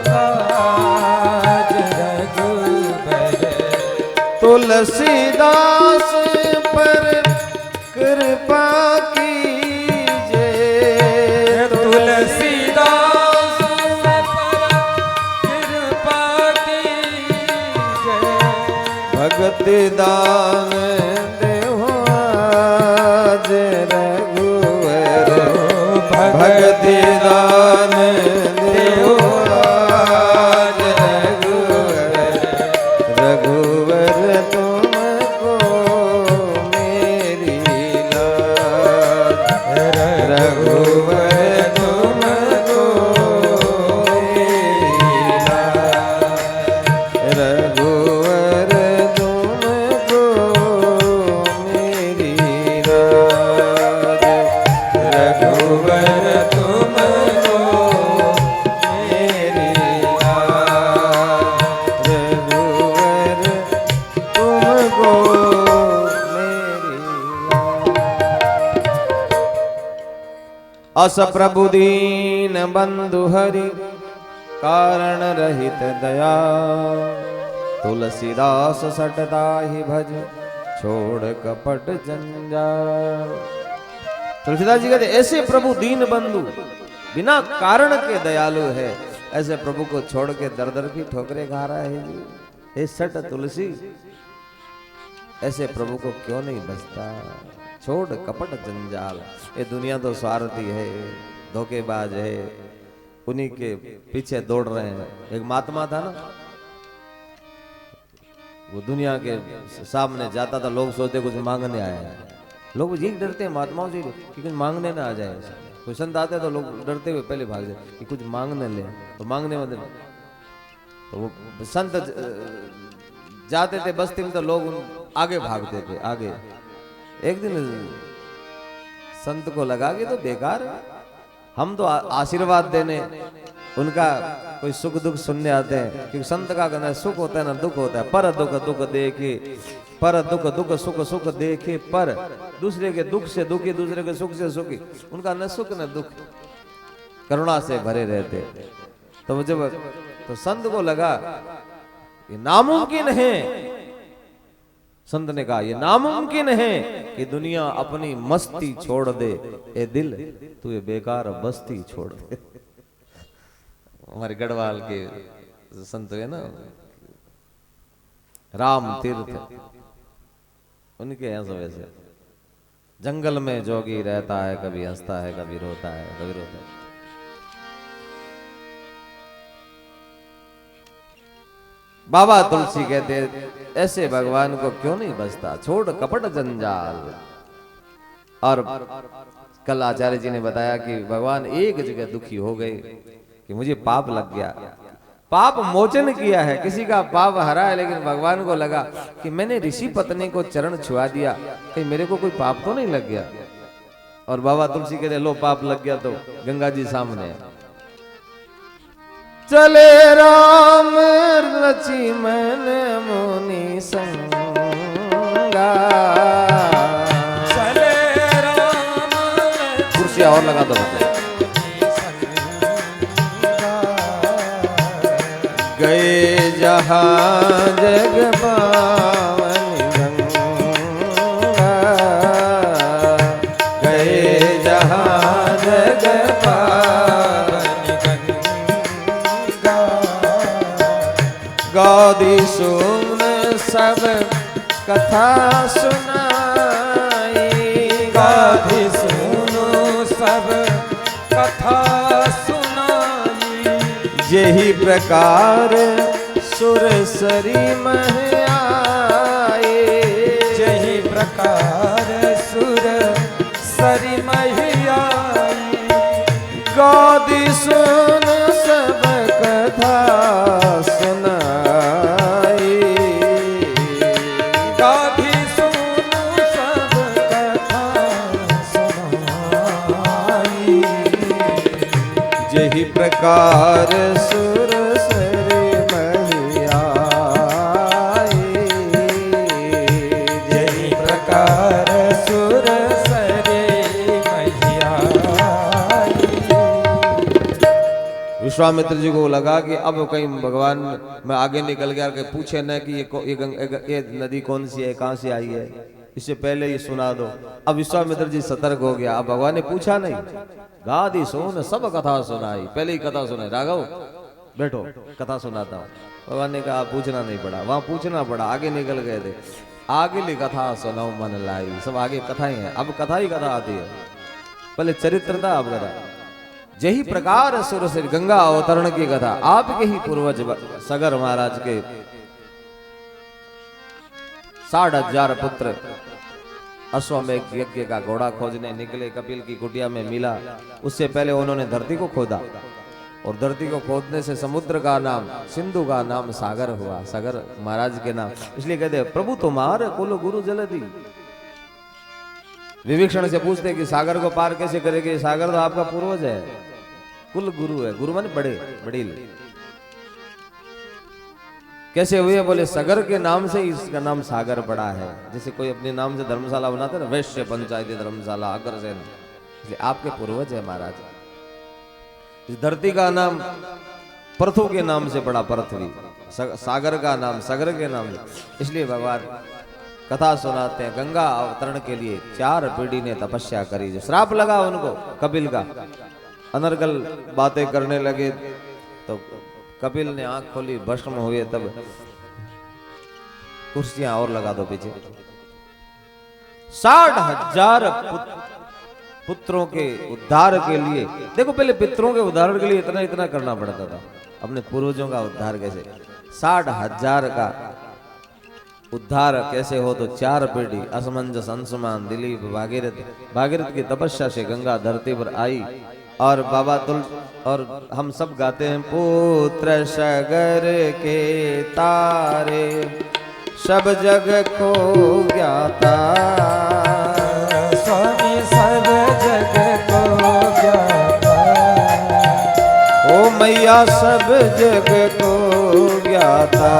काज रघुवर। तुलसीदास पर कृपा कीजे, तुलसीदास पर कृपा दान देहो आज रघुवर भगति दान देहो आज रघुवर रघुवर तुमको मेरी लाज रघुवर तुमको मेरी लाज रघुवर तुमको मेरी लाज रघुवर तुमको मेरी लाज रघुवर तुमको मेरी लाज। अस प्रभु दीन बंधु हरि कारण रहित दया तुलसीदास सटता ही भज छोड़ कपट जंजाल। तुलसीदास जी कहते ऐसे प्रभु दीन बंधु बिना कारण के दयालु है, ऐसे प्रभु को छोड़ के दर दर की ठोकरे खा रहा है जी। हे सट तुलसी, ऐसे प्रभु को क्यों नहीं बचता, छोड़ कपट जंजाल। ये दुनिया तो स्वार्थी है, धोखेबाज है, उन्हीं के पीछे दौड़ रहे हैं। एक महात्मा था ना, वो दुनिया के सामने जाता था, लोग सोचते कुछ मांगने आया है। लोग यही डरते हैं महात्माओं से कि कुछ मांगने ना आ जाए। कोई संत आते तो लोग डरते हुए पहले भाग जाते कि कुछ मांगने ले, तो मांगने मतलब तो वो संत जाते थे बस्ती में तो लोग आगे भागते थे आगे। एक दिन संत को लगा कि तो बेकार है, हम तो आशीर्वाद देने उनका कोई सुख दुख सुनने आते हैं, क्योंकि संत का कहना सुख होता है ना दुख होता है। पर दुख दुख देखे, पर दुख दुख सुख सुख देखे, पर दूसरे के दुख से दुखी, दूसरे के सुख से सुखी। उनका न सुख न दुख, करुणा से भरे रहते। तो मुझे तो संत को लगा ये नामुमकिन है, संत ने कहा ये नामुमकिन है कि दुनिया अपनी मस्ती छोड़ दे, ए दिल तू ये बेकार बस्ती छोड़ दे। हमारे गढ़वाल के संत है ना राम तीर्थ, उनके हैं सब ऐसे। जंगल में जोगी रहता है, कभी हंसता है कभी रोता है, कभी रोता है। बाबा तुलसी कहते ऐसे भगवान को क्यों नहीं बचता, छोड़ कपट जंजाल। और कल आचार्य जी ने बताया कि भगवान एक जगह दुखी हो गए कि मुझे पाप लग गया, पाप मोचन किया है, किसी का पाप हरा है, लेकिन भगवान को लगा कि मैंने ऋषि पत्नी को चरण छुआ दिया, कहीं मेरे को कोई पाप तो नहीं लग गया। और बाबा तुलसी कहते लो पाप लग गया तो गंगा जी सामने है। चले राम लक्ष्मण मुनि संगा, चले राम कुर्सियां और लगा दो। गए जहाँ जग पावन गंगा, गए जहाँ जग पावन गंगा। गौदी सुन सब कथा सुनाई, गाधी सुनो सब कथा सुनाई। यही प्रकार सुर सरी मह आए, यही प्रकार सुर सरी महियाई। गौदी सुन सब कथा सुनाई, गाधी सुनो सब कथा सुनाई। यही प्रकार सुर सरी महियाई, यही प्रकार सुर सरे महियाई। विश्वामित्र जी को लगा कि अब कहीं भगवान में आगे निकल गया कि पूछे न कि ये नदी कौन सी है, कहां से आई है, इससे पहले ये सुना दो। अब विश्वामित्र जी सतर्क हो गया, अब भगवान ने पूछा नहीं, गादी सुन सब कथा सुनाई, पहले ही कथा सुनाई। राघव बैठो कथा सुनाता हूँ। भगवान ने कहा पूछना नहीं पड़ा, वहां पूछना पड़ा, आगे निकल गए थे। आगे ली कथा सुनाओ मन लाई, सब आगे कथा ही है, अब कथा ही कथा आती है, पहले चरित्र था अब कथा। यही प्रकार सुर से गंगा अवतरण की कथा, आपके ही पूर्वज सगर महाराज के 60,000 पुत्र अश्वमेध यज्ञ का घोड़ा खोजने निकले, कपिल की कुटिया में मिला। उससे पहले उन्होंने धरती को खोदा, और धरती को खोदने से समुद्र का नाम, सिंधु का नाम सागर हुआ, सगर महाराज के नाम। इसलिए कहते हैं प्रभु तुम्हारे कुल गुरु जलधि। विभीषण से पूछते कि सागर को पार कैसे करेंगे, सागर तो आपका पूर्वज है, कुल गुरु है, गुरु माने बड़े बड़ील। कैसे हुए, बोले सगर के नाम से इसका नाम सागर पड़ा है। जैसे कोई अपने नाम से धर्मशाला बनाते ना, वैश्य पंचायती धर्मशाला अग्रसेन, इसलिए आपके पूर्वज है महाराज। इस धरती का नाम पृथु के नाम से पड़ा, पृथ्वी। सागर का नाम सगर के नाम से। इसलिए भगवान कथा सुनाते हैं। गंगा अवतरण के लिए 4 पीढ़ी ने तपस्या करी, जो श्राप लगा उनको कपिल का, अनर्गल बातें करने लगे, तो कपिल ने आंख खोली, भस्म हुए, तब कुर्सियां और लगा दो पीछे। 60,000 पुत्रों के उद्धार के लिए, देखो पहले पितरों के उद्धार के लिए इतना इतना करना पड़ता था, अपने पूर्वजों का उद्धार कैसे, 60,000 का उद्धार कैसे हो, तो 4 पीढ़ी असमंजस, अंशुमान, दिलीप, भागीरथ की तपस्या से गंगा धरती पर आई। और बाबा और हम सब गाते हैं, पुत्र सगर के तारे सब जग को ज्ञाता, स्वामी सब जग को ज्ञाता, ओ मैया सब जग को ज्ञाता,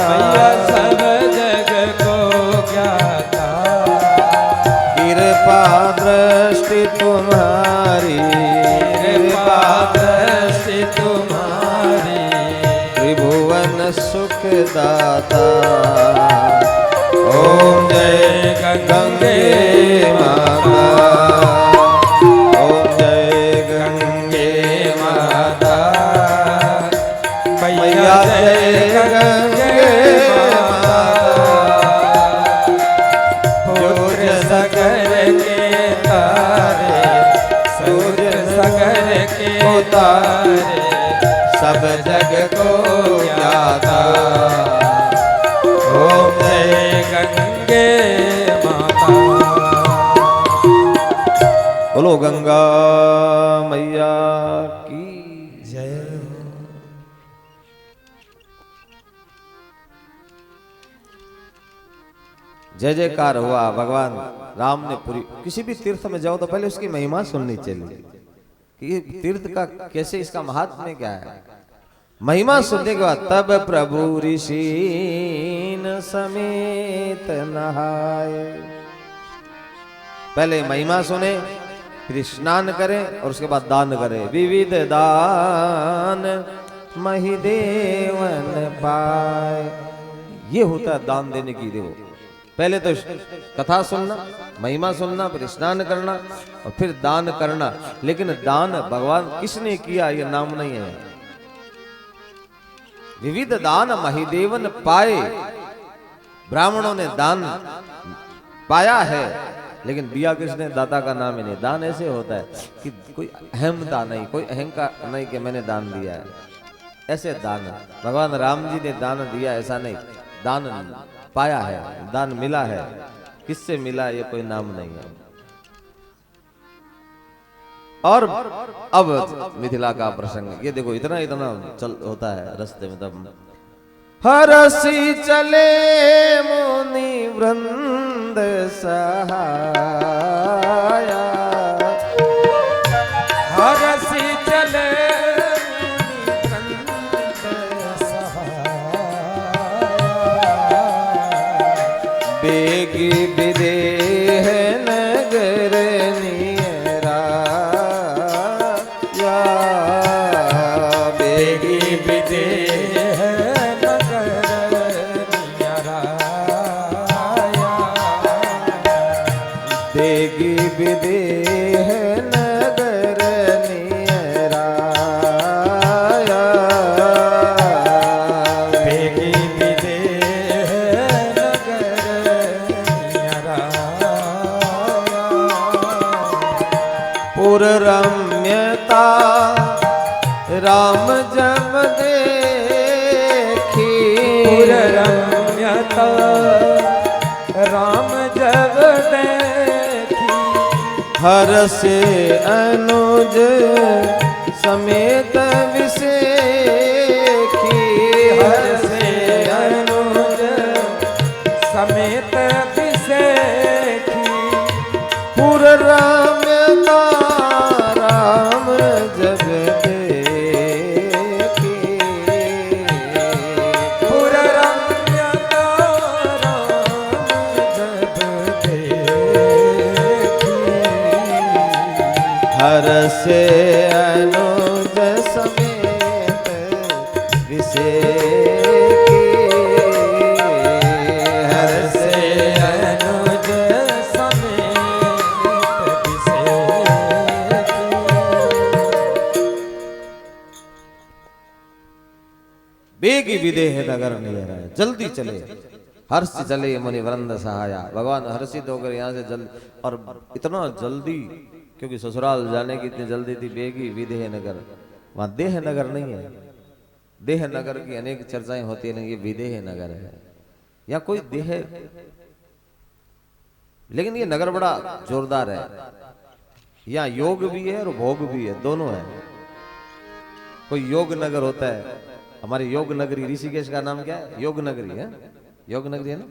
मैया सब जग को ज्ञाता, कृपा दृष्टि तुम्हारी, कृपा दृष्टि तुम्हारी, त्रिभुवन सुखदाता। ओम जय गंगे माता, ओम जय गंगे माता, मैया जय गंगे माता, पुत्र सगर के तारे, सूर्य सगर के तारे, सब जग को ज्ञाता। ओम जय गंगे माता। बोलो गंगा मैया की जय। जय जयकार हुआ। भगवान राम ने पूरी, किसी भी तीर्थ में जाओ तो पहले उसकी महिमा सुननी चाहिए कि ये तीर्थ का कैसे, इसका महात्म्य क्या है। महिमा सुनने के बाद तब प्रभु ऋषि समेत नहाए। पहले महिमा सुने, फिर स्नान करें और उसके बाद दान करें। विविध दान महिदेवन पाए, ये होता है दान देने की। देखो पहले तो कथा सुनना, महिमा सुनना, फिर स्नान करना और फिर दान करना। लेकिन दान भगवान किसने किया ये नाम नहीं है। विविध दान महिदेवन पाए, ब्राह्मणों ने दान पाया है, लेकिन दिया किसने, दाता का नाम ही नहीं। दान ऐसे होता है कि कोई अहमता नहीं, कोई अहंकार नहीं कि मैंने दान दिया है, ऐसे दान। भगवान राम जी ने दान दिया ऐसा नहीं, दान पाया है, दान मिला है। किससे मिला ये कोई नाम नहीं है। और अब मिथिला का प्रसंग, ये देखो इतना इतना चल होता है रास्ते में। तब हरसी चले मुनि वृंद सहाया, हरसी चले मुनि वृंद सहाया, बेगी विदेह नगर नियरा, बेगी विदेह नगर नियरा, बेगी विदेह नगर नियरा, राम जब देखी पुर रम्यता राम जब देखी हर से अनुज समेत विसेखी हर से अनुज समेत विसेखी पुर रम्यता राम जब देखी पुर रम्यता राम जब देखी हर से अनुज समेत विसेखी हर से अनुज समेत विसेखी बेगी विदेह नगर नियर है, जल्दी चले हर्ष चले मुनि वृंद सहाया। भगवान हर्षित होकर यहाँ से जल्दी, और इतना जल्दी क्योंकि ससुराल जाने की इतनी जल्दी थी। बेगी विदेह नगर, वहां देह नगर नहीं है। देह नगर की अनेक चर्चाएं होती है, ये विदेह नगर है। यहाँ कोई देह, लेकिन ये नगर बड़ा जोरदार है। यहाँ योग भी है और भोग भी है, दोनों है। कोई योग नगर होता है, हमारी योग नगरी ऋषिकेश का नाम क्या है? योग नगरी है, योग नगरी है ना।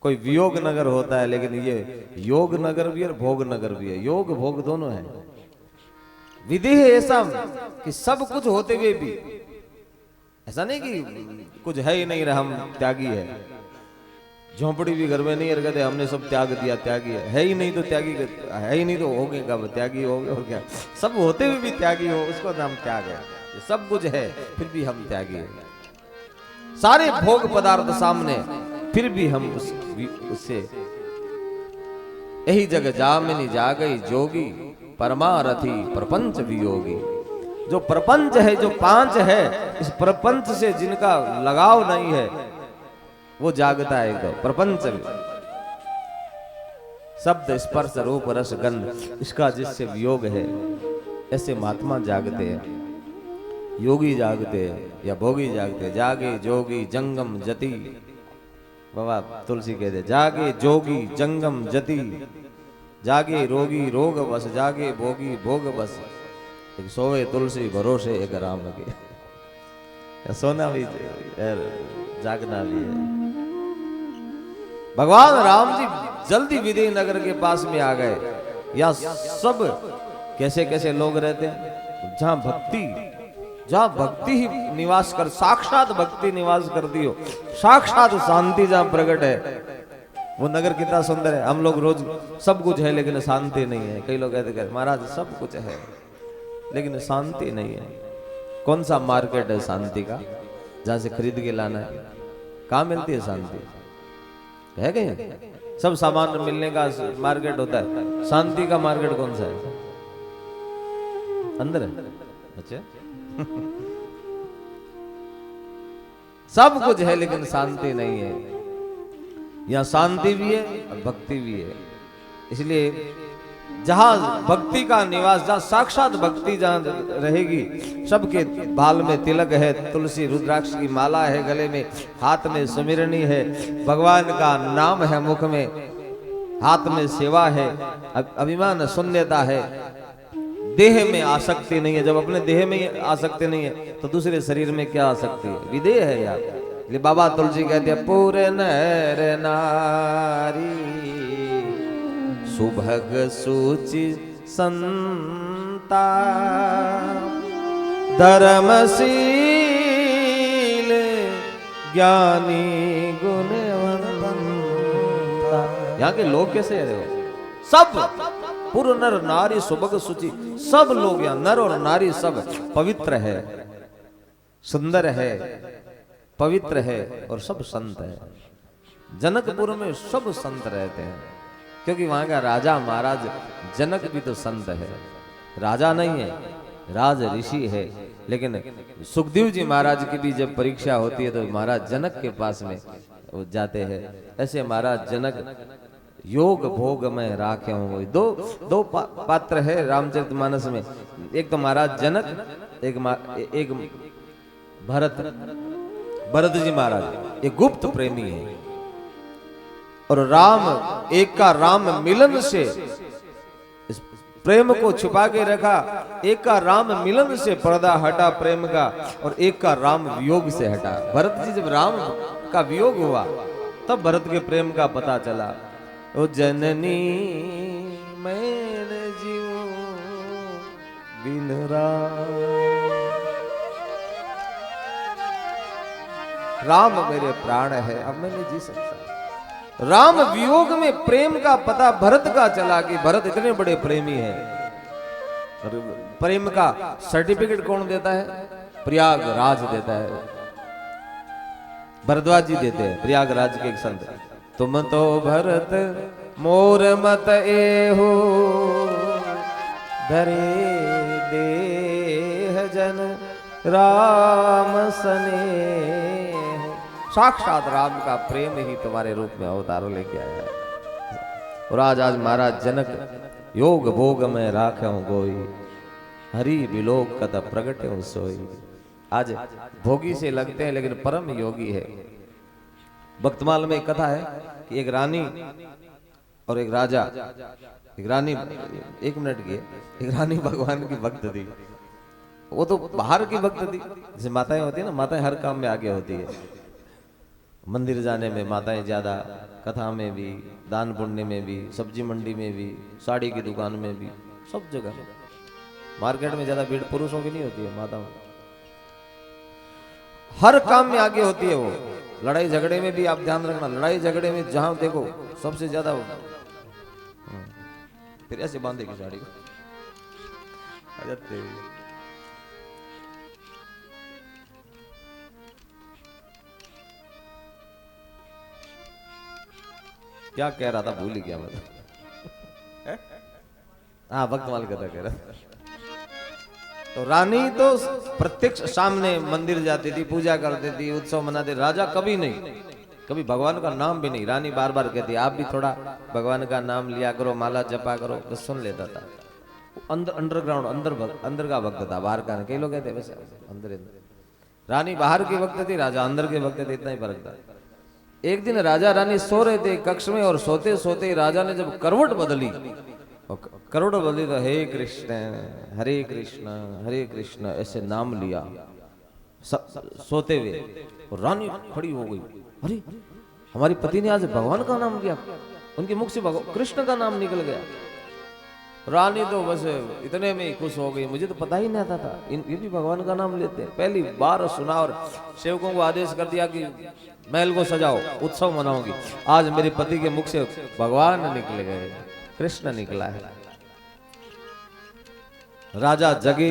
कोई वियोग नगर होता है, लेकिन ये योग नगर भी है और भोग नगर भी है। योग भोग दोनों है। विदेह ऐसा कि सब कुछ होते हुए भी ऐसा नहीं कि कुछ है ही नहीं रहा, हम त्यागी है। झोंपड़ी भी घर में नहीं है, कहते हमने सब त्याग दिया, त्यागी है ही नहीं तो त्यागी है ही नहीं तो हो गए कब त्यागी हो गए। और क्या, सब होते हुए भी त्यागी हो, उसको नाम त्याग है। सब कुछ है फिर भी हम त्यागी है। सारे भोग पदार्थ सामने फिर भी हम उससे यही जग जामिनी जा गई जोगी परमारथी प्रपंच वियोगी। जो प्रपंच है, जो पांच है, इस प्रपंच से जिनका लगाव नहीं है वो जागता है। तो प्रपंच शब्द स्पर्श रूप रस गंध, इसका जिससे वियोग है, ऐसे महात्मा जागते हैं, योगी जागते हैं या भोगी जागते हैं। जागे जोगी जंगम जति, बाबा तुलसी कहते जागे जोगी जंगम जति, जागे रोगी रोग बस, जागे भोगी भोग बस। एक सोवे तुलसी भरोसे एक राम के। सोना भी जागना भी है। भगवान राम जी जल्दी विदेह नगर के पास में आ गए। या सब कैसे कैसे लोग रहते हैं, जहां भक्ति ही निवास कर, साक्षात भक्ति निवास करती हो, साक्षात शांति जहां प्रकट है, वो नगर कितना सुंदर है। हम लोग रोज सब कुछ है लेकिन शांति नहीं है। कई लोग कहते महाराज सब कुछ है लेकिन शांति नहीं है। कौन सा मार्केट है शांति का, जहां से खरीद के लाना है? कहां मिलती है शांति? है कहीं? सब सामान मिलने का मार्केट होता है, शांति का मार्केट कौन सा है? अंदर है। अच्छा सब कुछ है लेकिन शांति नहीं है। यहाँ शांति भी है और भक्ति भी है। इसलिए जहां भक्ति का निवास, जहां साक्षात भक्ति जहां रहेगी, सबके बाल में तिलक है, तुलसी रुद्राक्ष की माला है गले में, हाथ में सुमिरनी है, भगवान का नाम है मुख में, हाथ में सेवा है, अभिमान शून्यता है, देह में आसक्ति नहीं है। जब अपने देह में आसक्ति नहीं है तो दूसरे शरीर में क्या आसक्ति है? विदेह है यार। ये बाबा तुलसी कहते हैं पूरे नर नारी सुभग सुचि संता धर्मशील ज्ञानी गुणवंता। यहाँ के लोग कैसे है? सब पुर नर नारी सुभग सुचि, सब लोग यहाँ नर और नारी सब पवित्र है, सुंदर है, पवित्र है और सब संत है। जनकपुर में सब संत रहते हैं क्योंकि वहां का राजा महाराज जनक भी तो संत है। राजा नहीं है, राज ऋषि है। लेकिन सुखदेव जी महाराज की भी जब परीक्षा होती है तो महाराज जनक के पास में वो जाते हैं। ऐसे महाराज जनक योग भोग में राखे हूँ। दो पात्र है रामचरितमानस में, एक तो महाराज जनक, एक भरत जी महाराज। ये गुप्त प्रेमी है। और राम, एक का राम मिलन से इस प्रेम को छुपा के रखा, एक का राम मिलन से पर्दा हटा प्रेम का, और एक का राम वियोग से हटा। भरत जी जब राम का वियोग हुआ तब भरत के प्रेम का पता चला। ओ जननी मैंने जीऊं बिन राम मेरे प्राण है, अब मैं नहीं जी सकता। राम वियोग में प्रेम का पता भरत का चला कि भरत इतने बड़े प्रेमी हैं। प्रेम का सर्टिफिकेट कौन देता है? प्रयागराज देता है, भरद्वाज जी देते हैं, प्रयागराज के एक संत। तुम तो भरत मोर मत एहो, धरे देह जन राम सने। साक्षात राम का प्रेम ही तुम्हारे रूप में अवतारों लेके आया है। और आज महाराज जनक योग भोग में राखे हूं गोई, हरि बिलोक कत प्रगटे हूं सोई। आज भोगी से लगते हैं लेकिन परम योगी है। भक्तमाल में एक कथा है कि एक रानी और एक राजा, एक रानी, एक मिनट की, एक रानी भगवान की भक्त थी। वो तो बाहर की भक्त थी, जैसे माताएं होती है ना, माताएं हर काम में आगे होती है। मंदिर जाने में माताएं ज्यादा, कथा में भी, दान पुण्य में भी, सब्जी मंडी में भी, साड़ी की दुकान में भी, सब जगह। मार्केट में ज्यादा भीड़ पुरुषों की नहीं होती है, माताओं हर काम में आगे होती है वो। लड़ाई झगड़े में भी आप ध्यान रखना, लड़ाई झगड़े में जहां देखो सबसे ज्यादा फिर ऐसे बांधेगी साड़ी को। क्या कह रहा था भूल ही गया मतलब। हाँ, भक्तमाल कथा कह रहा था। तो रानी तो प्रत्यक्ष सामने मंदिर जाती थी, पूजा करती थी, उत्सव मनाती। राजा कभी नहीं, कभी भगवान का नाम भी नहीं। रानी बार बार कहती आप भी थोड़ा भगवान का नाम लिया करो, माला जपा करो, तो सुन लेता था। अंडरग्राउंड अंदर का भक्त था, बाहर का। कई लोग कहते वैसे अंदर। रानी बाहर की भक्त थी, राजा अंदर के भक्त थे, इतना ही फर्क था। एक दिन राजा रानी सो रहे थे कक्ष में, और सोते सोते राजा ने जब करवट बदली, करवट बदली तो हे कृष्ण हरे कृष्ण ऐसे नाम लिया सोते हुए। और रानी खड़ी हो गई, अरे हमारी पति ने आज भगवान का नाम लिया, उनके मुख से कृष्ण का नाम निकल गया। रानी तो बस इतने में ही खुश हो गई, मुझे तो पता ही नहीं आता था ये भी भगवान का नाम लेते हैं। पहली बार सुना, और सेवकों को आदेश कर दिया कि महल को सजाओ, उत्सव मनाऊंगी। आज मेरे पति के मुख से भगवान निकल गए, कृष्ण निकला है। राजा जगे,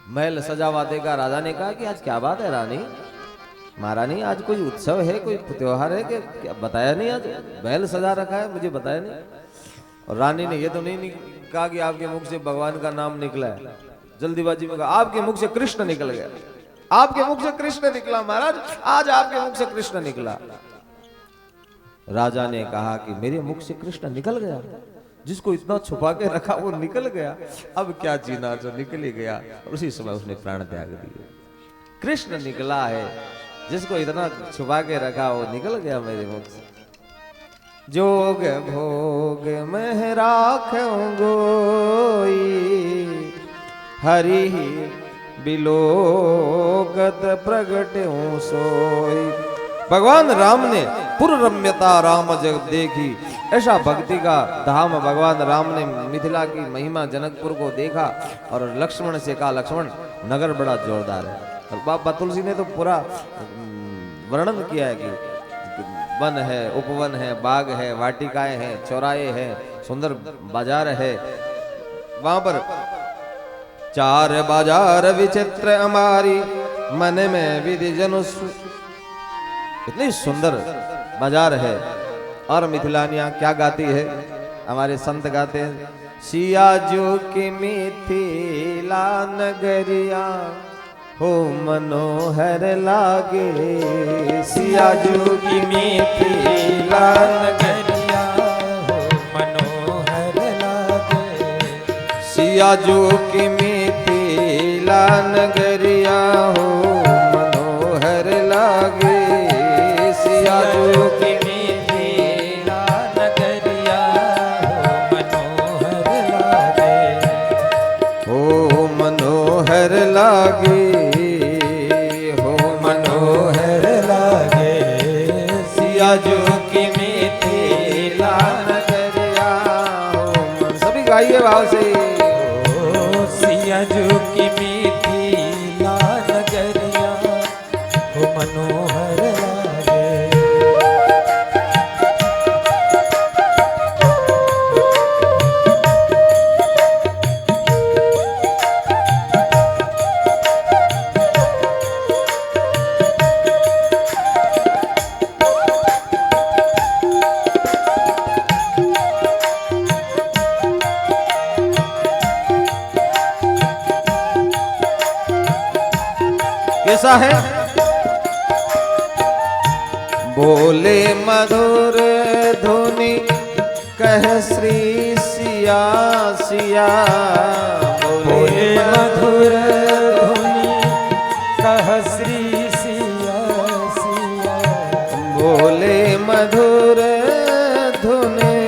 महल सजा हुआ देखा। राजा ने कहा कि आज क्या बात है रानी, महारानी आज कोई उत्सव है, कोई त्योहार है कि क्या बताया नहीं, आज महल सजा रखा है, मुझे बताया नहीं। और रानी ने ये तो नहीं कहा कि आपके मुख से भगवान का नाम निकला है, जल्दीबाजी में कहा आपके मुख से कृष्ण निकल गया, आपके मुख से कृष्ण निकला महाराज, आज आपके मुख से कृष्ण निकला। राजा ने कहा कि मेरे मुख से कृष्ण निकल गया, जिसको इतना छुपा के रखा वो निकल गया, अब क्या जीना, जो निकल ही गया। और उसी समय उसने प्राण त्याग दिए। कृष्ण निकला है, जिसको इतना छुपा के रखा वो निकल गया मेरे मुख से। जोग भोग में राखूं गोई, हरि बिलोकत प्रगट्यूं सोई। भगवान राम ने पुर रम्यता राम जग देखी, ऐसा भक्ति का धाम भगवान राम ने मिथिला की महिमा जनकपुर को देखा। और लक्ष्मण से कहा लक्ष्मण नगर बड़ा जोरदार है। और बाबा तुलसी ने तो पूरा वर्णन किया है कि वन है, उपवन है, बाग है, वाटिकाएं हैं, चौराहे हैं, सुंदर बाजार है। वहां पर चार बाजार विचित्र हमारी, मन में विधि जनुष। इतनी सुंदर बाजार है। और मिथिलानिया क्या गाती है, हमारे संत गाते हैं, सिया जो की मिथिला नगरिया हो मनोहर लागे, सिया जो की मिथिला नगरिया सियाजू की मिथिला नगरिया हो मनोहर लागे सियाजू की मिथिला नगरिया हो मनोहर लागे हो मनोहर लागे सियाजू की मिथिला नगरिया हो सभी गाइए भाव से सियाजू की मिथिला नगरिया हो मनोहर लागे कैसा है बोले मधुर धुनी कह श्री सिया सिया बोले मधुर धुनी कह श्री सिया सिया बोले मधुर धुनी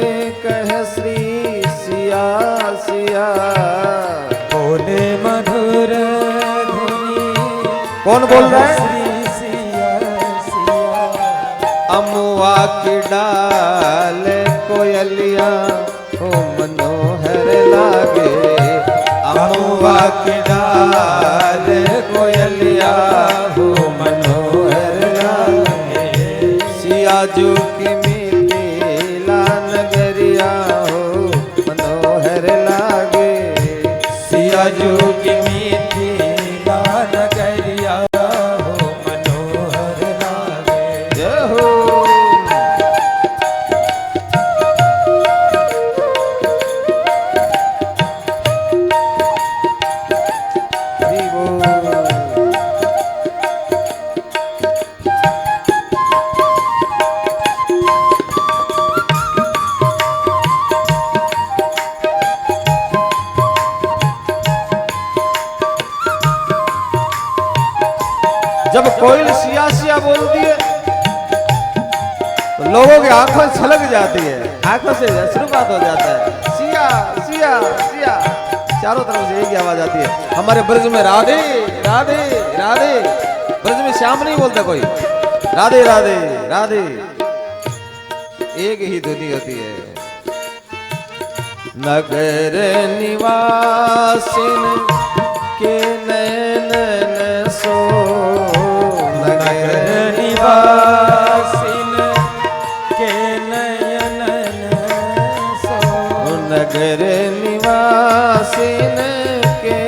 कह श्री सिया सिया बोले मधुर धुनी कौन बोल रहा है श्री सिया सिया अमुआ की डाल कोयलिया हो मनोहर लागे अमुआ की डाल कोयलिया हो मनोहर लागे सियाजू की मिथिला नगरिया हो मनोहर लागे सियाजू की मिथिला नगरिया हो मनोहर लागे जय हो हरि बोल। जब कोयल सिया सिया बोलती है तो लोगों की आंखों से छलक जाती है, आंखों से शुरुआत हो जाता है सिया सिया सिया, चारों तरफ से एक ही आवाज आती है। हमारे ब्रज में राधे राधे राधे, ब्रज में श्याम नहीं बोलता कोई, राधे राधे राधे, एक ही धुनी होती है। नगर निवासिन के नैनन सो, नगर निवासिन के नयनन सो, नगर निवासिन के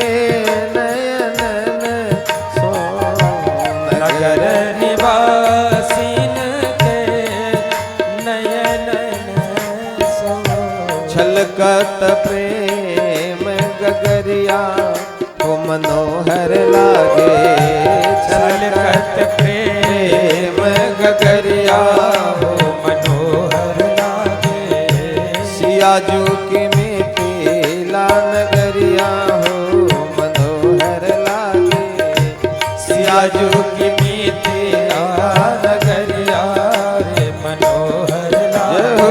नयनन सो, नगर निवासिन के नयनन सो, छलकत प्रेम गगरिया हो मनोहर लागे, छलकत प्रेम गगरिया हो मनोहर लागे, सियाजू की मिथिला नगरिया हो मनोहर लागे, सियाजू की मिथिला नगरिया रे मनोहर जय लागे। हो।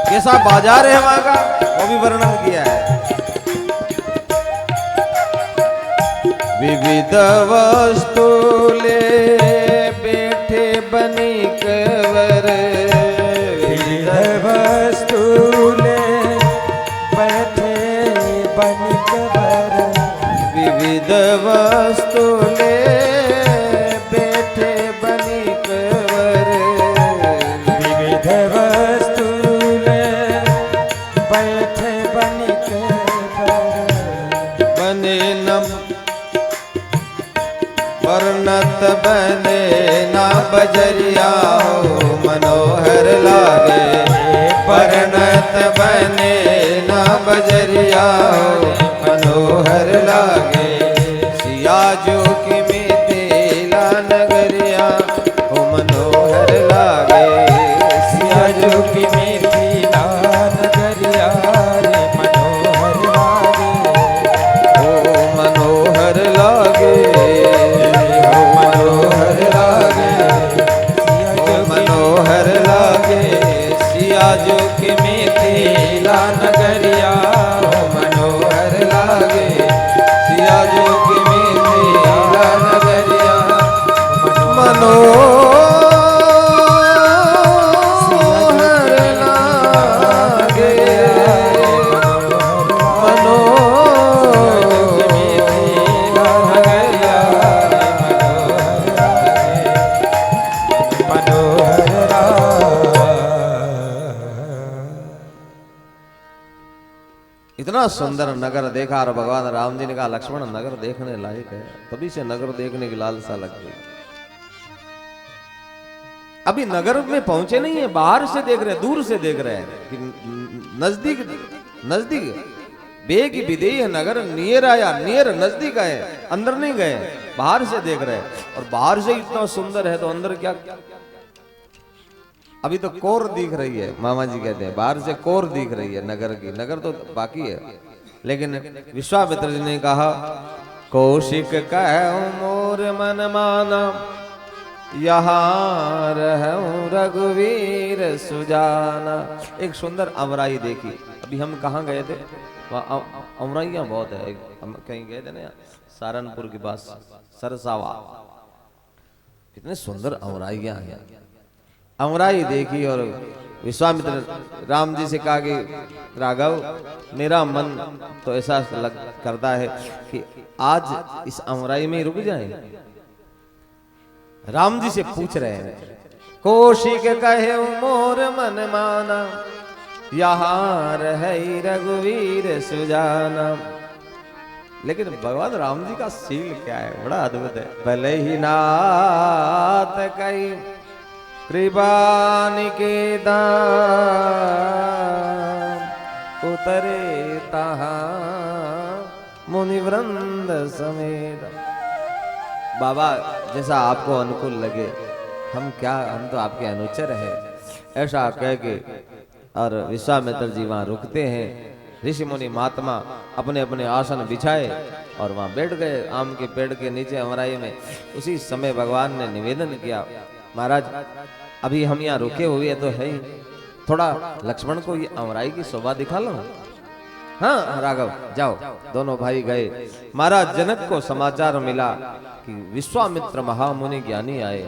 कैसा बाजार है वहां का वो भी वर्णन किया है। विविध वस्तु ले बैठे बनिकवर, विविध वस्तु ले बैठे बनिकवर, विविध वस्तु ले बैठे बनिकवर, विविध वस्तु ले बैठे बनिकवर, बने न वर्णत बने ना बजरिया हो मनोहर लागे वर्णत बने ना बजरिया हो मनोहर लागे सिया जो की मिथिला नगरिया हो मनोहर लागे सिया जो की मिथिला नगरिया रे मनोहर लागे हो मनोहर लागे मनोहर लागे सिया जो कि मिथिला नगरिया हो मनोहर लागे सिया जो कि मिथिला नगरिया मनोहर लागे इतना सुंदर नगर देखा और भगवान राम जी ने कहा लक्ष्मण नगर देखने लायक है, तभी से नगर देखने की लालसा लग गई। अभी नगर में पहुंचे नहीं है, बाहर से देख रहे हैं, दूर से देख रहे हैं कि नजदीक नजदीक बेग विदेह नगर नियर आया, नियर नजदीक आए, अंदर नहीं गए, बाहर से देख रहे हैं। और बाहर से इतना सुंदर है तो अंदर क्या, अभी तो कोर दिख रही है। मामा जी कहते हैं बाहर से कोर दिख रही है नगर की, नगर तो बाकी है। लेकिन विश्वामित्र जी ने कहा कौशिक कह मोर मन माना यहाँ रहूं रघुवीर सुजाना। एक सुंदर अमराई देखी। अभी हम कहाँ गए थे, वहाँ अमराइयाँ बहुत है। हम कहीं गए थे ना सहारनपुर के पास सरसावा, कितने सुंदर अमराइयाँ हैं। अमराई देखी और विश्वामित्र राम जी से कहा कि राघव मेरा मन तो ऐसा करता है कि आज इस अमराई में रुक जाए। राम जी से पूछ रहे हैं कौशिक कहे मोर मन माना यहाँ रहे रघुवीर सुजाना। लेकिन भगवान राम जी का सील क्या है, बड़ा अद्भुत है। भले ही नाथ कई कृपा निकेतन उतरे तहाँ मुनिवृंद समेत। बाबा जैसा आपको अनुकूल लगे, हम तो आपके अनुचर हैं, ऐसा कह के और विश्वामित्र जी वहाँ रुकते हैं। ऋषि मुनि महात्मा अपने अपने आसन बिछाए और वहाँ बैठ गए आम के पेड़ के नीचे अमराई में। उसी समय भगवान ने निवेदन किया महाराज अभी हम यहाँ रुके हुए तो है ही, थोड़ा लक्ष्मण को ये अमराई की शोभा दिखा लो। हाँ राघव जाओ। दोनों भाई गए। महाराज जनक को समाचार मिला कि विश्वामित्र महामुनि ज्ञानी आए।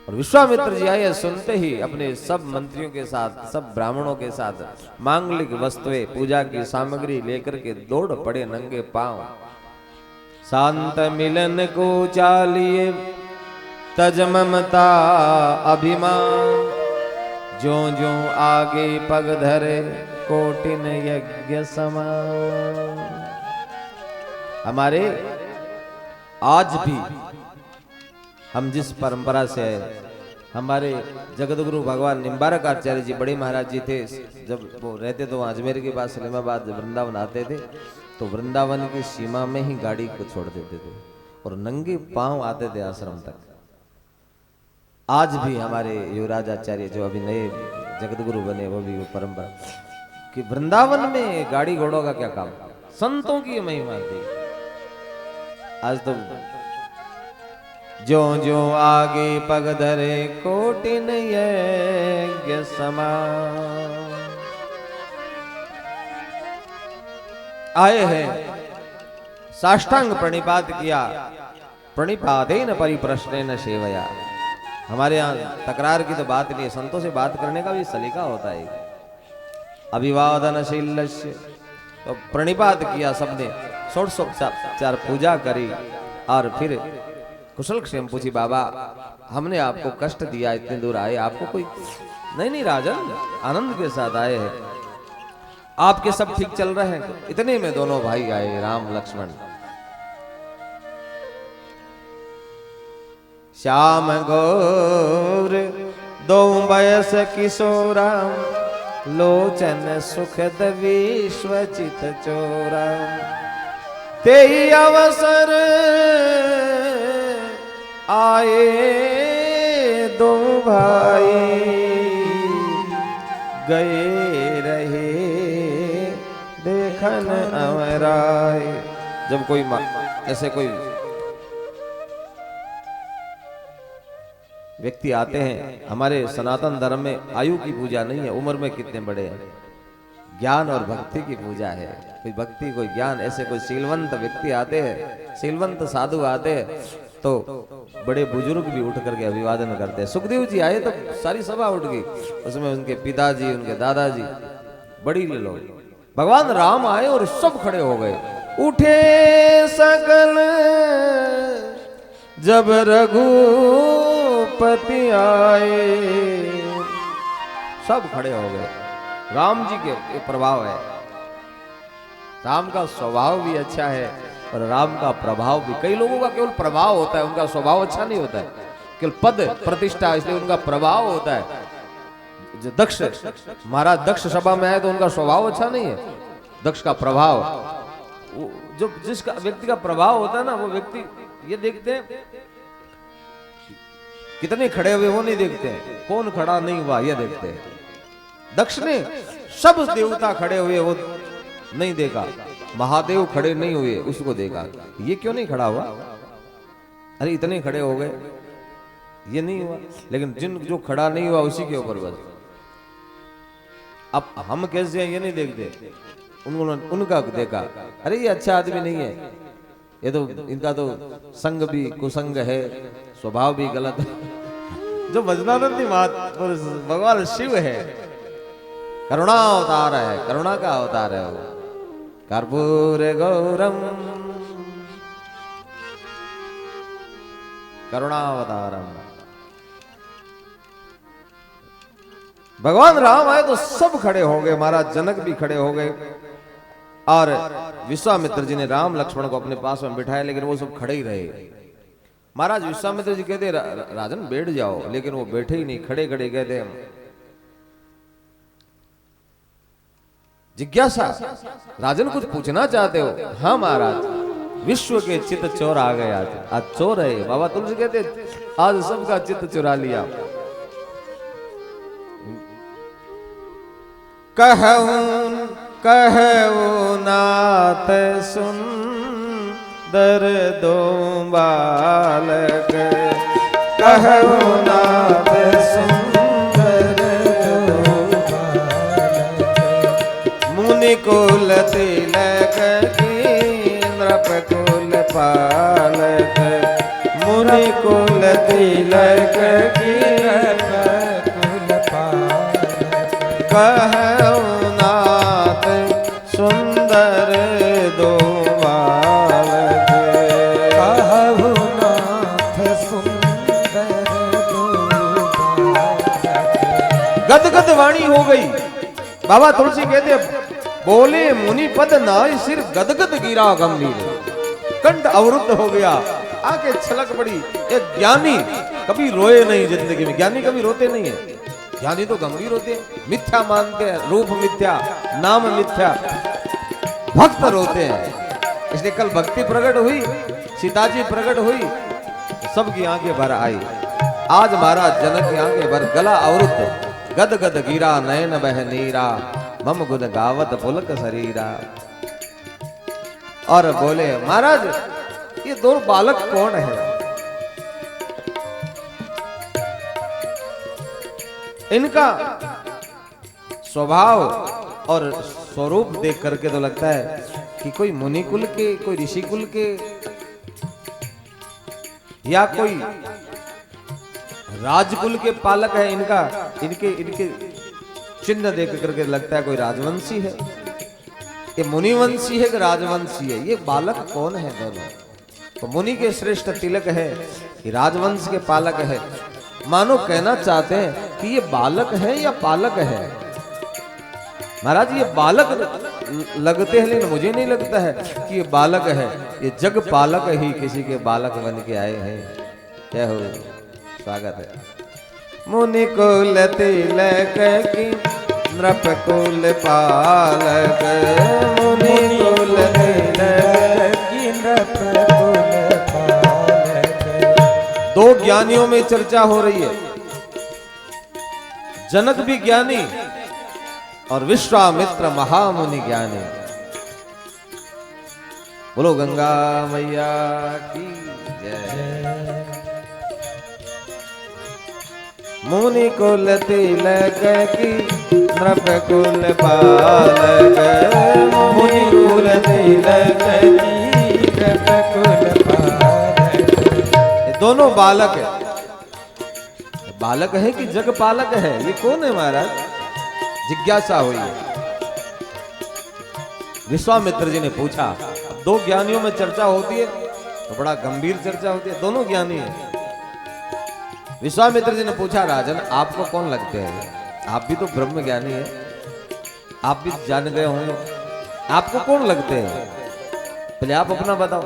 और विश्वामित्र जी आए सुनते ही अपने सब मंत्रियों के साथ, सब ब्राह्मणों के साथ मांगलिक वस्तुएं, पूजा की सामग्री लेकर के दौड़ पड़े नंगे पांव। शांत मिलन को चालिए तज ममता अभिमान, जो जो आगे पग धरे कोटिन यज्ञ समान। हमारे आज भी हम जिस परंपरा से है, हमारे जगतगुरु भगवान निम्बारक आचार्य जी बड़े महाराज जी थे, जब वो रहते तो अजमेर के पास सलीमाबाद वृंदावन आते थे तो वृंदावन की सीमा में ही गाड़ी को छोड़ देते थे और नंगे पांव आते थे आश्रम तक। आज भी हमारे युवराज आचार्य जो अभी नए जगतगुरु बने वो भी वो परंपरा कि वृंदावन में गाड़ी घोड़ों का क्या काम, संतों की महिमा थी। आज तो जो जो आगे पग धरे कोटिन यज्ञ समान। आए हैं साष्टांग प्रणिपात किया, प्रणिपातेन परिप्रश्नेन सेवया। हमारे यहाँ तकरार की तो बात नहीं है, संतों से बात करने का भी सलीका होता है। अभिवादनशीलस्य तो प्रणिपात किया सबने, षोडशोपचार पूजा करी और फिर कुशल क्षेम पूछी। बाबा हमने आपको कष्ट दिया, इतने दूर आए, आपको कोई नहीं राजन, आनंद के साथ आए हैं। आपके सब ठीक चल रहे हैं? इतने में दोनों भाई आए, राम लक्ष्मण। श्याम गौर दो बयस किशोरा, लोचन सुखद विश्वचित चोरा। तेई अवसर आए दो भाई, गए रहे देखन अमराय। जब कोई ऐसे कोई व्यक्ति आते हैं, हमारे सनातन धर्म में आयु की पूजा नहीं है, उम्र में कितने बड़े हैं, ज्ञान और भक्ति की पूजा है। कोई भक्ति कोई ज्ञान, ऐसे कोई सीलवंत व्यक्ति आते हैं, सीलवंत साधु आते हैं, तो बड़े बुजुर्ग भी उठ करके अभिवादन करते हैं। सुखदेव जी आए तो सारी सभा उठ गई, उसमें उनके पिताजी, उनके दादाजी, बड़ी लोग। भगवान राम आए और सब खड़े हो गए। उठे सकल जब रघुपति आए, सब खड़े हो गए। राम जी के प्रभाव है, राम का स्वभाव भी अच्छा है और राम का प्रभाव भी। कई लोगों का केवल प्रभाव होता है, उनका स्वभाव अच्छा नहीं होता है, केवल पद प्रतिष्ठा, इसलिए उनका प्रभाव होता है। जो दक्ष महाराज दक्ष सभा में आए तो उनका स्वभाव अच्छा नहीं है, दक्ष का प्रभाव। जो जिसका व्यक्ति का प्रभाव होता है ना, वो व्यक्ति ये देखते हैं कितने खड़े हुए वो नहीं देखते हैं, कौन खड़ा नहीं हुआ ये देखते हैं। दक्ष ने सब देवता खड़े हुए वो नहीं देखा, महादेव खड़े नहीं हुए उसको देखा, ये क्यों नहीं खड़ा हुआ, अरे इतने खड़े हो गए ये नहीं हुआ। लेकिन जिन जो खड़ा नहीं हुआ उसी के ऊपर बस। अब हम कैसे हैं ये नहीं देखते, उन्होंने उनका देखा, अरे ये अच्छा आदमी नहीं है, ये तो इनका तो संग भी कुसंग है, स्वभाव भी गलत है। जो वज्रानंदी भगवान शिव है, करुणा अवतार है, करुणा का अवतार है वो। कर्पूर गौरम करुणावतारम। भगवान राम आए तो सब खड़े हो गए, महाराज जनक भी खड़े हो गए और विश्वामित्र जी ने राम लक्ष्मण को अपने पास में बिठाया, लेकिन वो सब खड़े ही रहे। महाराज विश्वामित्र जी कहते राजन बैठ जाओ, लेकिन वो बैठे ही नहीं, खड़े खड़े कहते जिज्ञासा राजन कुछ पूछना चाहते हो? हाँ महाराज, विश्व के चित्त चोर आ गए, आज चोर है। बाबा तुलसी कहते आज सबका चित्त चुरा लिया। कहूं नाथ सुंदर दो बालक, कहूं नाथ सुंदर मुनि कुल तिलक की नृप कुल पालक, मुनि कुल तिलक की नृप कुल पालक। कहूं नाथ सुंदर दो बालक, कहूं नाथ सुंदर दो बालक। गदगद वाणी हो गई। बाबा तुलसी कहते बोले मुनि पद नाय सिर गदगद गिरा गंभीर, कंठ अवरुद्ध हो गया, आंखें छलक पड़ी। एक ज्ञानी कभी रोए नहीं जिंदगी में, ज्ञानी कभी रोते नहीं है, ज्ञानी तो गंभीर होते हैं, मिथ्या मानते हैं, रूप मिथ्या, नाम मिथ्या, भक्त रोते हैं। इसलिए कल भक्ति प्रकट हुई, सीताजी प्रकट हुई, सबकी आंखें भर आई। आज महाराज जनक की आंखें भर, गला अवरुद्ध, गद गद गिरा नयन बह नीरा, मम गुद गावत पुलक शरीरा। और बोले महाराज ये दो बालक कौन है? इनका स्वभाव और स्वरूप देख करके तो लगता है कि कोई मुनि कुल के, कोई ऋषि कुल के, या कोई राजकुल के पालक है। इनका इनके इनके चिन्ह देख करके लगता है कोई राजवंशी है। ये मुनिवंशी है कि राजवंशी है? ये बालक कौन है दोनों? तो मुनि के श्रेष्ठ तिलक है कि राजवंश के पालक है। मानो कहना चाहते हैं कि ये बालक है या पालक है। महाराज ये बालक लगते हैं, लेकिन मुझे नहीं लगता है कि ये बालक है, ये जग पालक ही किसी के बालक बन के आए हैं। क्या हो, स्वागत है। मुनि कुल तिलक की नृप कुल पालक, मुनि कुल तिलक की नृप कुल पालक। दो ज्ञानियों में चर्चा हो रही है, जनक भी ज्ञानी और विश्वामित्र महामुनि ज्ञानी। बोलो गंगा मैया की जय। मुनि कुल तिलक की नृप कुल पालक, मुनि कुल तिलक की नृप कुल पालक। ये दोनों बालक है। बालक है कि जग पालक है, ये कौन है महाराज? जिज्ञासा हुई है। विश्वामित्र जी ने पूछा। दो ज्ञानियों में चर्चा होती है तो बड़ा गंभीर चर्चा होती है, दोनों ज्ञानी हैं। विश्वामित्र जी ने पूछा, राजन आपको कौन लगते हैं? आप भी तो ब्रह्म ज्ञानी हैं, आप भी जान गए होंगे, आपको कौन लगते हैं? पहले आप अपना बताओ।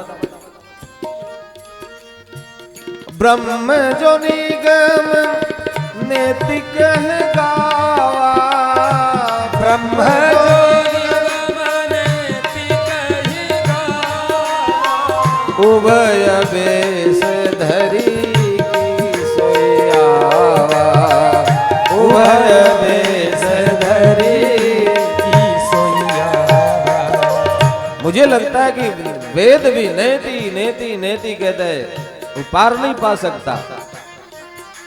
ब्रह्म जो निगम नैतिक है गावा, ब्रह्म उभय बेश धरी की सोयावा, उभय बेश धरी की सोयावा। मुझे लगता है कि वेद भी नेति नेति नेति कहते हैं, वो पार नहीं पा सकता।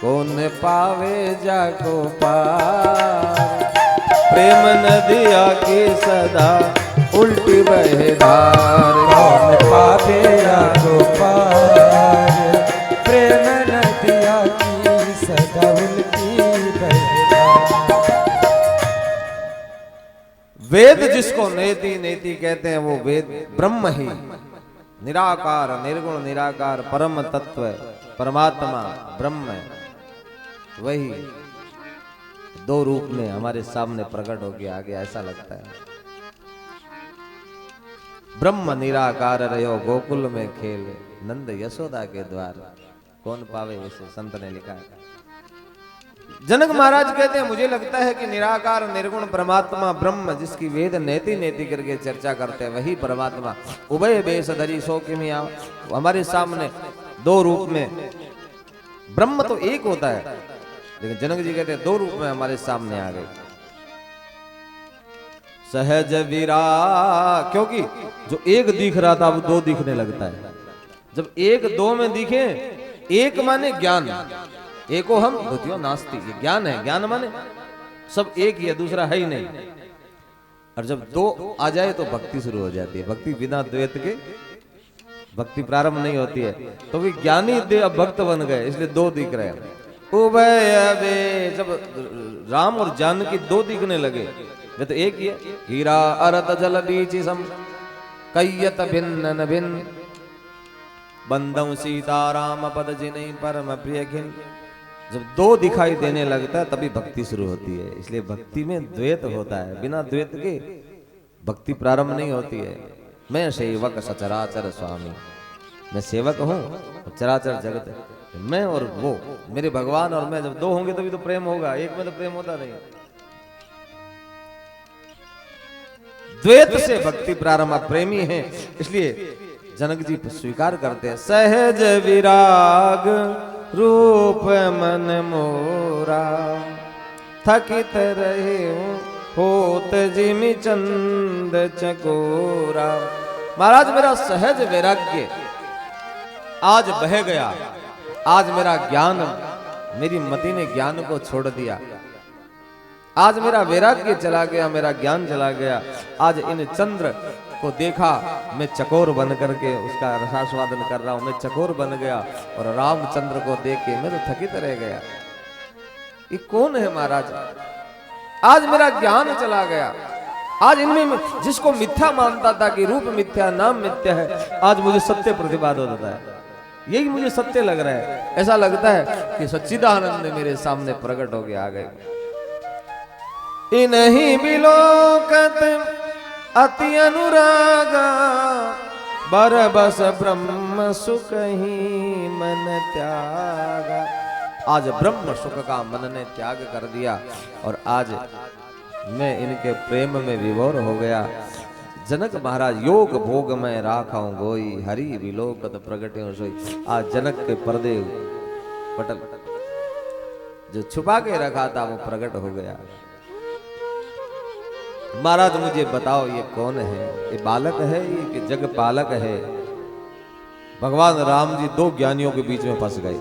कौन पावे जाको पार, प्रेम नदिया की सदा उल्टी बहे धार। कौन पावे जाको पार, प्रेम नदिया की सदा उल्टी बहे धार। वेद जिसको नेति नेति कहते हैं, वो वेद ब्रह्म ही, निराकार निर्गुण निराकार परम तत्व परमात्मा ब्रह्म है। वही दो रूप में हमारे सामने प्रकट होके आ गया, ऐसा लगता है। ब्रह्म निराकार रहो गोकुल में खेले, नंद यशोदा के द्वार कौन पावे उसे, संत ने लिखा है। जनक महाराज कहते हैं, मुझे लगता है कि निराकार निर्गुण परमात्मा ब्रह्म जिसकी वेद नेति नेति करके चर्चा करते हैं, वही परमात्मा उभय बेश धरी सो किमिया, हमारे सामने दो रूप में। ब्रह्म तो एक होता है, लेकिन जनक जी कहते हैं दो रूप में हमारे सामने आ गए। सहज विराग, क्योंकि जो एक दिख रहा था वो दो दिखने लगता है। जब एक दो में दिखे, एक माने ज्ञान, एको हम द्वितीयो नास्ति, ये ज्ञान है। ज्ञान माने सब एक ही है, दूसरा है ही नहीं। और जब दो आ जाए तो भक्ति शुरू हो जाती है। भक्ति बिना द्वैत के भक्ति प्रारंभ नहीं होती है। तो भी ज्ञानी दे अब भक्त बन गए, इसलिए दो दिख रहे हैं। उभय वे, जब राम और जानकी दो दिखने लगे, वे तो एक ही है। हीरा अरत जल बीच सम कैयत भिन्न न भिन्न, बंदम सीताराम पद जिन्हीं परम प्रिय खिन। जब दो दिखाई देने लगता है तभी भक्ति शुरू होती है। इसलिए भक्ति में द्वैत होता है, बिना द्वैत के भक्ति प्रारंभ नहीं होती है। मैं सेवक सचराचर स्वामी, मैं सेवक हूँ, चराचर जगत है। मैं और वो, मेरे भगवान और मैं, जब दो होंगे तभी तो प्रेम होगा, एक में तो प्रेम होता नहीं। द्वैत से भक्ति प्रारंभ, प्रेमी है, इसलिए जनक जी स्वीकार करते हैं। सहज विराग रूप मन मोरा, थकित रहे होत जिमि चंद चकोरा। महाराज मेरा सहज वैराग्य आज बह गया, आज मेरा ज्ञान, मेरी मति ने ज्ञान को छोड़ दिया। आज मेरा वैराग्य चला गया, मेरा ज्ञान चला गया। आज इन चंद्र को देखा, मैं चकोर बन करके उसका रसास्वादन कर रहा हूं, मैं चकोर बन गया। और रामचंद्र को देख के मैं तो थकित रह गया। ये कौन है महाराज? आज मेरा ज्ञान चला गया। आज इनमें जिसको मिथ्या मानता था कि रूप मिथ्या नाम मिथ्या है, आज मुझे सत्य प्रतिपादन होता है। यही मुझे सत्य लग रहा है। ऐसा लगता है कि सच्चिदानंद मेरे सामने प्रकट होके आ गए। इन्हीं बिलोकत अति अनुरागा, बरबस ब्रह्म सुख ही मन त्यागा। आज ब्रह्म सुख का मन ने त्याग कर दिया और आज मैं इनके प्रेम में विभोर हो गया। जनक महाराज योग भोग में राखाऊं गोई, हरि विलोकत प्रगटे सोई। आज जनक के पर्दे पटल जो छुपा के रखा था वो प्रकट हो गया। महाराज मुझे बताओ ये कौन है? ये बालक है ये कि जग पालक है? भगवान राम जी दो ज्ञानियों के बीच में फंस गए।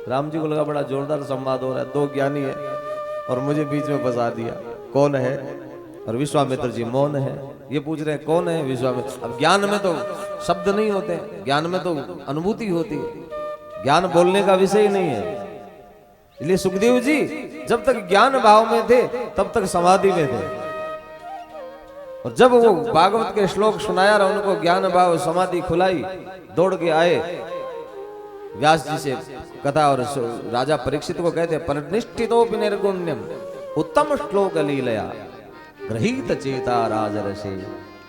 राम जी को लगा बड़ा जोरदार संवाद हो रहा है, दो ज्ञानी है और मुझे बीच में फंसा दिया। कौन है? और विश्वामित्र जी मौन है। ये पूछ रहे हैं कौन है विश्वामित्र। अब ज्ञान में तो शब्द नहीं होते, ज्ञान में तो अनुभूति होती है, ज्ञान बोलने का विषय ही नहीं है। इसलिए सुखदेव जी जब तक ज्ञान भाव में थे तब तक समाधि में थे, और जब वो भागवत के श्लोक सुनाया और उनको ज्ञान भाव समाधि खुलाई, दौड़ के आए व्यास जी से कथा। और राजा परीक्षित को कहते परिनिष्ठितो निर्गुण्यम उत्तम श्लोक लीलया गृहीत चेता राजर्षि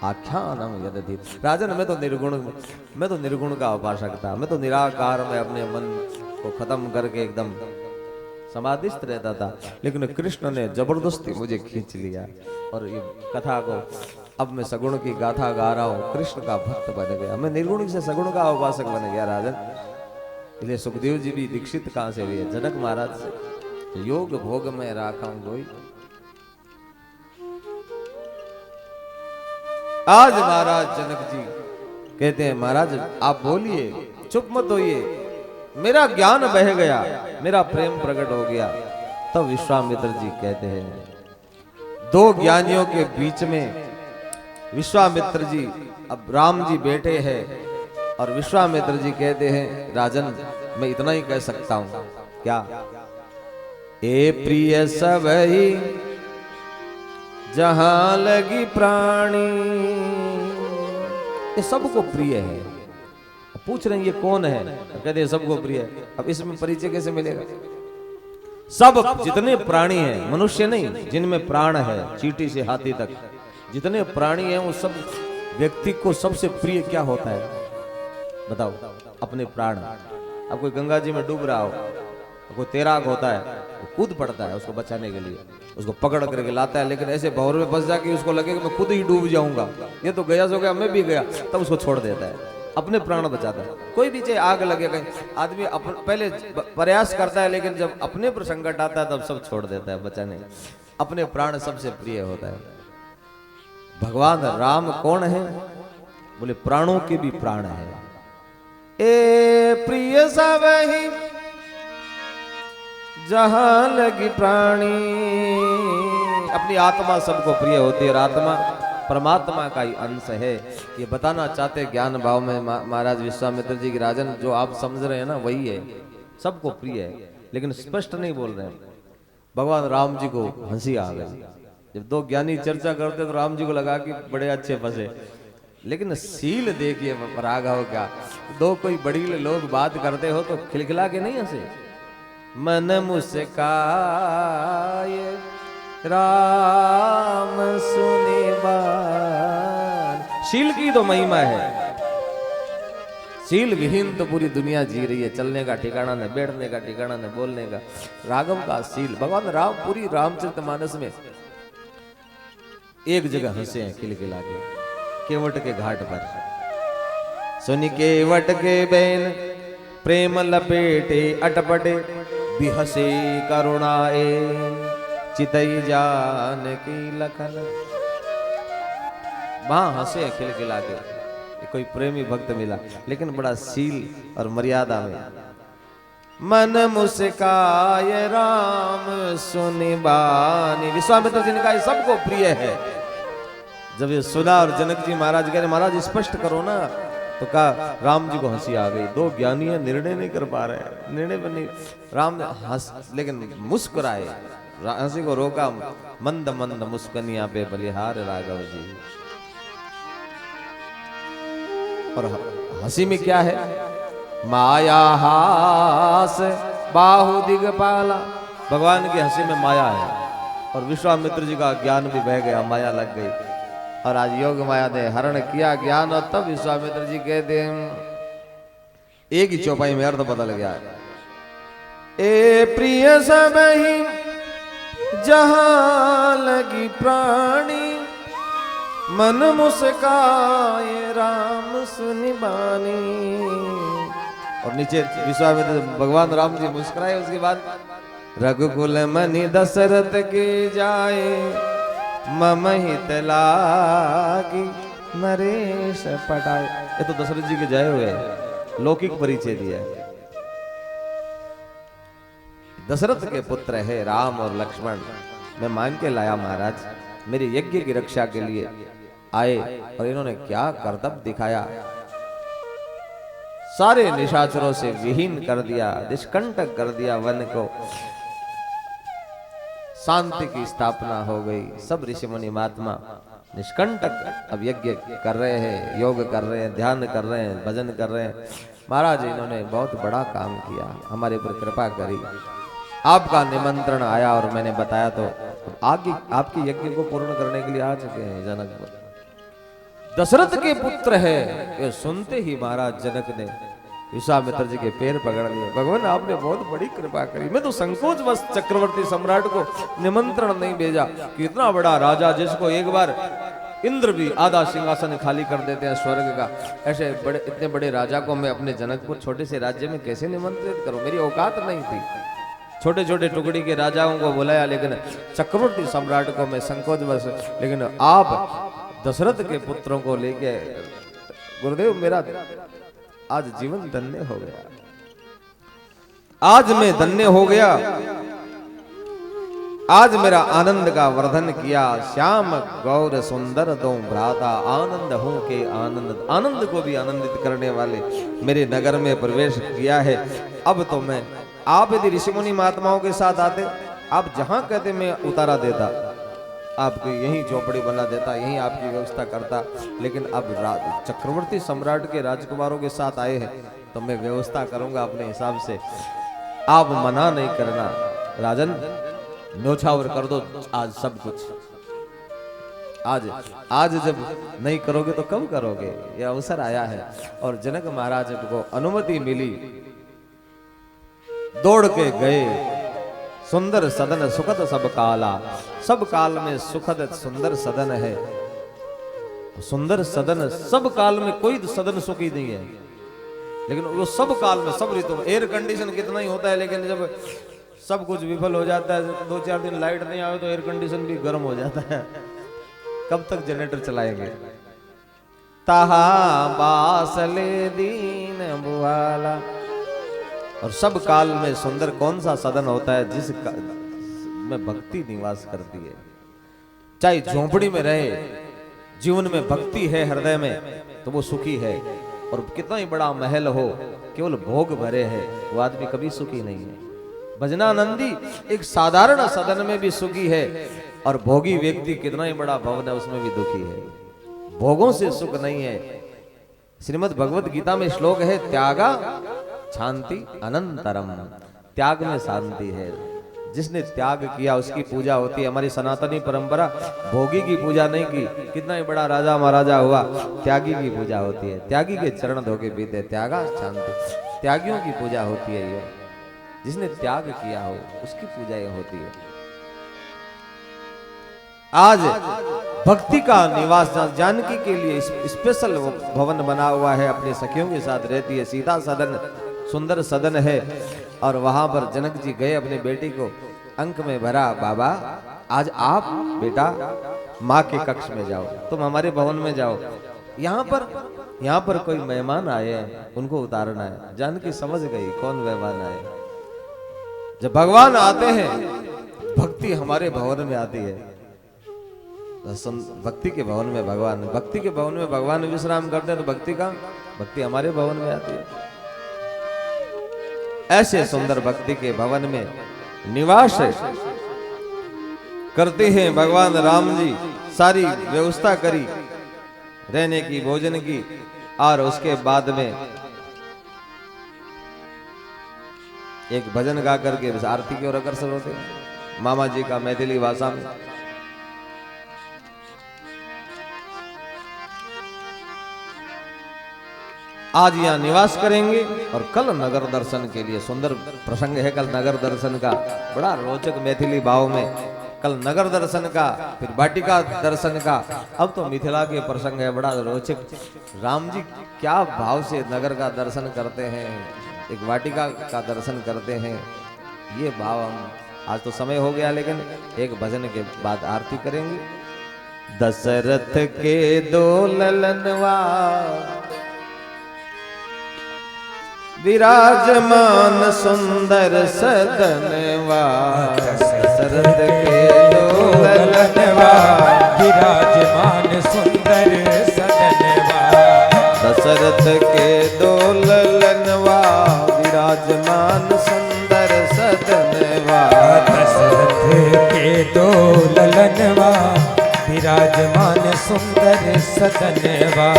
आख्यानम यदि। राजन मैं तो निर्गुण का उपासक था, मैं तो निराकार में अपने मन को खत्म करके एकदम समाधिस्थ रहता था, लेकिन कृष्ण ने जबरदस्ती मुझे खींच लिया और ये कथा को अब मैं सगुण की गाथा गा रहा हूँ, कृष्ण का भक्त बन गया, मैं निर्गुण से सगुण का उपासक बन गया राजन। इसलिए सुखदेव जी भी दीक्षित कहां से हुए? जनक महाराज से। योग भोग में राखाऊं गोई। आज महाराज जनक जी कहते हैं महाराज आप बोलिए, चुप मत होइए, मेरा ज्ञान बह गया, मेरा प्रेम प्रकट हो गया। तब विश्वामित्र जी कहते हैं, दो ज्ञानियों के बीच में विश्वामित्र जी, अब राम जी बैठे हैं और विश्वामित्र जी कहते हैं राजन मैं इतना ही कह सकता हूं। क्या? ए प्रिय सब ही जहां लगी प्राणी। ये सबको प्रिय है। पूछ रहे हैं ये कौन है? कहते हैं सबको प्रिय है। अब इसमें परिचय कैसे मिलेगा? सब जितने प्राणी हैं, मनुष्य नहीं, जिनमें प्राण है, चींटी से हाथी तक जितने प्राणी हैं वो सब व्यक्ति को सबसे प्रिय क्या होता है बताओ? अपने प्राण। अब कोई गंगा जी में डूब रहा हो, कोई तैराक होता है, वो कूद पड़ता है उसको बचाने के लिए, उसको पकड़ करके लाता है, लेकिन ऐसे भंवर में फंस जाके उसको लगे कि मैं खुद ही डूब जाऊंगा, ये तो गया सो गया, मैं भी गया, तब उसको छोड़ देता है, अपने प्राण बचाता है। कोई भी चाहे आग लगे, कहीं आदमी पहले प्रयास करता है, लेकिन जब अपने पर संकट आता है तब सब छोड़ देता है बचाने। अपने प्राण सबसे प्रिय होता है। भगवान राम कौन है? बोले प्राणों के भी प्राण है। ए प्रिय सब ही जहां लगी प्राणी। अपनी आत्मा सबको प्रिय होती है और आत्मा परमात्मा का ही अंश है। ये बताना चाहते ज्ञान भाव में महाराज विश्वामित्र जी की राजन, जो आप समझ रहे हैं ना वही है, सबको प्रिय है, लेकिन स्पष्ट नहीं बोल रहे हैं। भगवान राम जी को हंसी आ गई जब दो ज्ञानी चर्चा करते तो राम जी को लगा कि बड़े अच्छे फंसे, लेकिन सील देखिए पराग हो क्या। दो कोई बड़ी लोग बात करते हो तो खिलखिला के नहीं हंसे। मन मुस्काए राम सुने बान। शील की तो महिमा है, शील विहीन तो पूरी दुनिया जी रही है। चलने का ठिकाना न, बैठने का ठिकाना न, बोलने का, रागम का शील। भगवान राम पूरी रामचरितमानस में एक जगह हंसे हैं खिलखिला के, केवट के घाट पर। सुनी केवट के बैन प्रेम लपेटे अटपटे, बिहसे करुणाए चितई जान की लखन। वहां हंसे खिलखिला के, कोई प्रेमी भक्त मिला, लेकिन बड़ा शील और मर्यादा में। मन मुस्काए राम सुनि बानी। विश्वामित्र जी ने कहा सबको प्रिय है। जब ये सुना और जनक जी महाराज कह रहे महाराज स्पष्ट करो ना, तो कहा राम जी को हंसी आ गई। दो ज्ञानी है, निर्णय नहीं कर पा रहे, निर्णय पर नहीं। राम ने हंस, लेकिन मुस्कुराए, हंसी को रोका। मंद मंद मुस्कनिया पे बलिहार राघव जी। और हंसी में क्या है? माया हास बाहु दिगपाला। भगवान की हंसी में माया है। और विश्वामित्र जी का ज्ञान भी बह गया, माया लग गई। और आज योग माया ने हरण किया ज्ञान, और तब विश्वामित्र जी कहते हैं, एक ही चौपाई में अर्थ बदल गया है। ए प्रिय सब ही जहां लगी प्राणी, मन मुस्काए राम सुनि बानी। और नीचे विश्वामित्र भगवान राम जी मुस्कुराए। उसके बाद रघुकुल मनि दशरथ के जाए, मम हित लागी नरेश पटाए। ये तो दशरथ जी के जय हुए हैं, लौकिक परिचय दिया है। दशरथ के पुत्र है राम और लक्ष्मण, मैं मान के लाया महाराज, मेरे यज्ञ की रक्षा के लिए आए, और इन्होंने क्या करतब दिखाया, सारे निशाचरों से विहीन कर दिया, निष्कंटक कर दिया वन को, शांति की स्थापना हो गई। सब ऋषि मुनि महात्मा निष्कंटक अब यज्ञ कर रहे हैं, योग कर रहे हैं, ध्यान कर रहे हैं, भजन कर रहे हैं। महाराज इन्होंने बहुत बड़ा काम किया, हमारे ऊपर कृपा करी। आपका निमंत्रण आया और मैंने बताया, तो आगे आपके यज्ञ को पूर्ण करने के लिए आ चुके हैं जनक। दशरथ के पुत्र है, ये सुनते ही महाराज जनक ने विश्वामित्र जी के पैर पकड़ लिए। भगवान आपने बहुत बड़ी कृपा करी, मैं तो संकोचवश चक्रवर्ती सम्राट को निमंत्रण नहीं भेजा कि इतना बड़ा राजा जिसको एक बार इंद्र भी आधा सिंहासन खाली कर देते हैं स्वर्ग का, ऐसे बड़े इतने बड़े राजा को मैं अपने जनकपुर छोटे से राज्य में कैसे निमंत्रित करूं, मेरी औकात नहीं थी। छोटे छोटे टुकड़ी के राजाओं को बुलाया, लेकिन चक्रवर्ती सम्राट को मैं संकोचवश, लेकिन आप दशरथ के पुत्रों को लेके, गुरुदेव मेरा आज जीवन धन्य हो गया, आज मैं धन्य हो गया, आज मेरा आनंद का वर्धन किया। श्याम गौर सुंदर दो भ्राता, आनंद हूं के आनंद, आनंद को भी आनंदित करने वाले मेरे नगर में प्रवेश किया है। अब तो मैं, आप यदि ऋषि मुनि महात्माओं के साथ आते, आप जहां कहते मैं उतारा देता, आपको यहीं झोपड़ी बना देता, यहीं आपकी व्यवस्था करता। लेकिन अब चक्रवर्ती सम्राट के राजकुमारों के साथ आए हैं, तो मैं व्यवस्था करूंगा अपने हिसाब से, आप मना नहीं करना। राजन न्योछावर कर दो आज सब कुछ, आज जब नहीं करोगे तो कब करोगे, यह अवसर आया है। और जनक महाराज को अनुमति मिली, दौड़ के गए। सुंदर सदन सुखद सब काला, सब काल में सुखद सुंदर सदन है। सुंदर सदन, सब काल में कोई सदन सुखी नहीं है, लेकिन वो सब काल में, सब ऋतु में, एयर कंडीशन कितना ही होता है, लेकिन जब सब कुछ विफल हो जाता है, 2-4 दिन लाइट नहीं आए तो एयर कंडीशन भी गर्म हो जाता है। कब तक जनरेटर चलाएंगे। तहा बासले दीन बुआला। और सब काल में सुंदर कौन सा सदन होता है जिस में भक्ति निवास करती है। चाहे झोंपड़ी में रहे, जीवन में भक्ति है हृदय में, तो वो सुखी है। और कितना ही बड़ा महल हो, केवल भोग भरे है, वो आदमी कभी सुखी नहीं है। भजनानंदी एक साधारण सदन में भी सुखी है, और भोगी व्यक्ति कितना ही बड़ा भवन है उसमें भी दुखी है। भोगों से सुख नहीं है। श्रीमद् भगवत गीता में श्लोक है, त्यागा शांति अनंतरम, त्याग में शांति है। जिसने त्याग किया उसकी पूजा होती है। हमारी सनातनी परंपरा भोगी की पूजा नहीं की, कितना ही बड़ा राजा महाराजा हुआ, त्यागी की पूजा होती है। त्यागी के चरण धोके पीते, त्यागा शांति, त्यागियों की पूजा होती है। ये जिसने त्याग किया हो उसकी पूजा ये होती है। आज भक्ति का निवास जानकी के लिए स्पेशल भवन बना हुआ है, अपने सखियों के साथ रहती है। सीधा सदन, सुंदर सदन है। और वहां पर जनक जी गए, अपनी बेटी को अंक में भरा, बाबा आज आप बेटा माँ के कक्ष में जाओ, तुम हमारे भवन में जाओ। यहाँ पर कोई मेहमान आए हैं, उनको उतारना है। जानकी समझ गई कौन मेहमान आए। जब भगवान आते हैं, भक्ति हमारे भवन में आती है। भक्ति के भवन में भगवान, भक्ति के भवन में भगवान विश्राम करते हैं, तो भक्ति हमारे भवन में आती है। ऐसे सुंदर भक्ति के भवन में निवास करते हैं भगवान राम जी। सारी व्यवस्था करी रहने की, भोजन की, और उसके बाद में एक भजन गा करके आरती की ओर अग्रसर होते हैं। मामा जी का मैथिली भाषा में। आज यहाँ निवास करेंगे और कल नगर दर्शन के लिए सुंदर प्रसंग है। कल नगर दर्शन का बड़ा रोचक मैथिली भाव में, कल नगर दर्शन का, फिर वाटिका दर्शन का। अब तो मिथिला के प्रसंग है, बड़ा रोचक। राम जी क्या भाव से नगर का दर्शन करते हैं, एक वाटिका का दर्शन करते हैं, ये भाव हम आज तो समय हो गया, लेकिन एक भजन के बाद आरती करेंगे। दशरथ के दो ललनवा विराजमान सुंदर सदनवा, दशरथ के दो ललनवा विराजमान सुंदर सदनवा, दशरथ के दो ललनवा विराजमान सुंदर सदनवा, दशरथ के दो ललनवा विराजमान सुंदर सदनवा,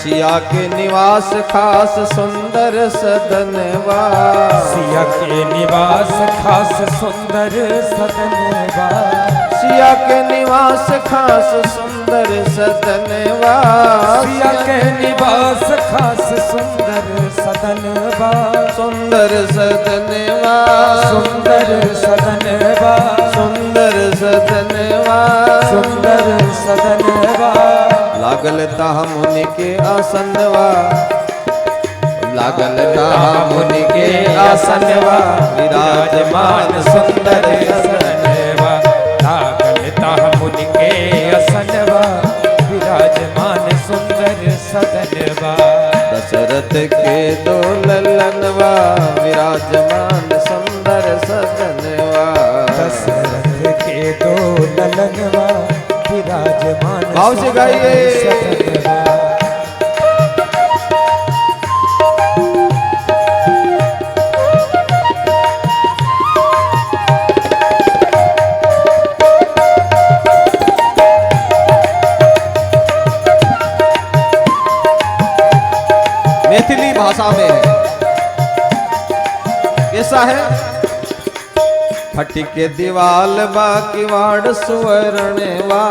सिया के निवास खास सुंदर सदनवा, सिया के निवास खास सुंदर सदनवा, सिया के निवास खास सुंदर सदनवा, सिया के निवास खास सुंदर सदनवा, सुंदर सदनवा, सुंदर सदनवा, सुंदर सदनवा, सुंदर सदनवा, लागल ताह मुनि के आसनवा, लागल ताह मुनि के आसनवा, विराजमान सुंदर सदनवा, लागल ताह मुनि के आसनवा, विराजमान सुंदर सदनवा, दशरथ के दो ललनवा विराजमान सुंदर सदनवा, दशरथ के दो ललनवा विराजमान भाव से गाइए। सदनवा। मैथिली भाषा में है, कैसा है? फटिक दीवाल बा किवाड़ सुवर्णवा,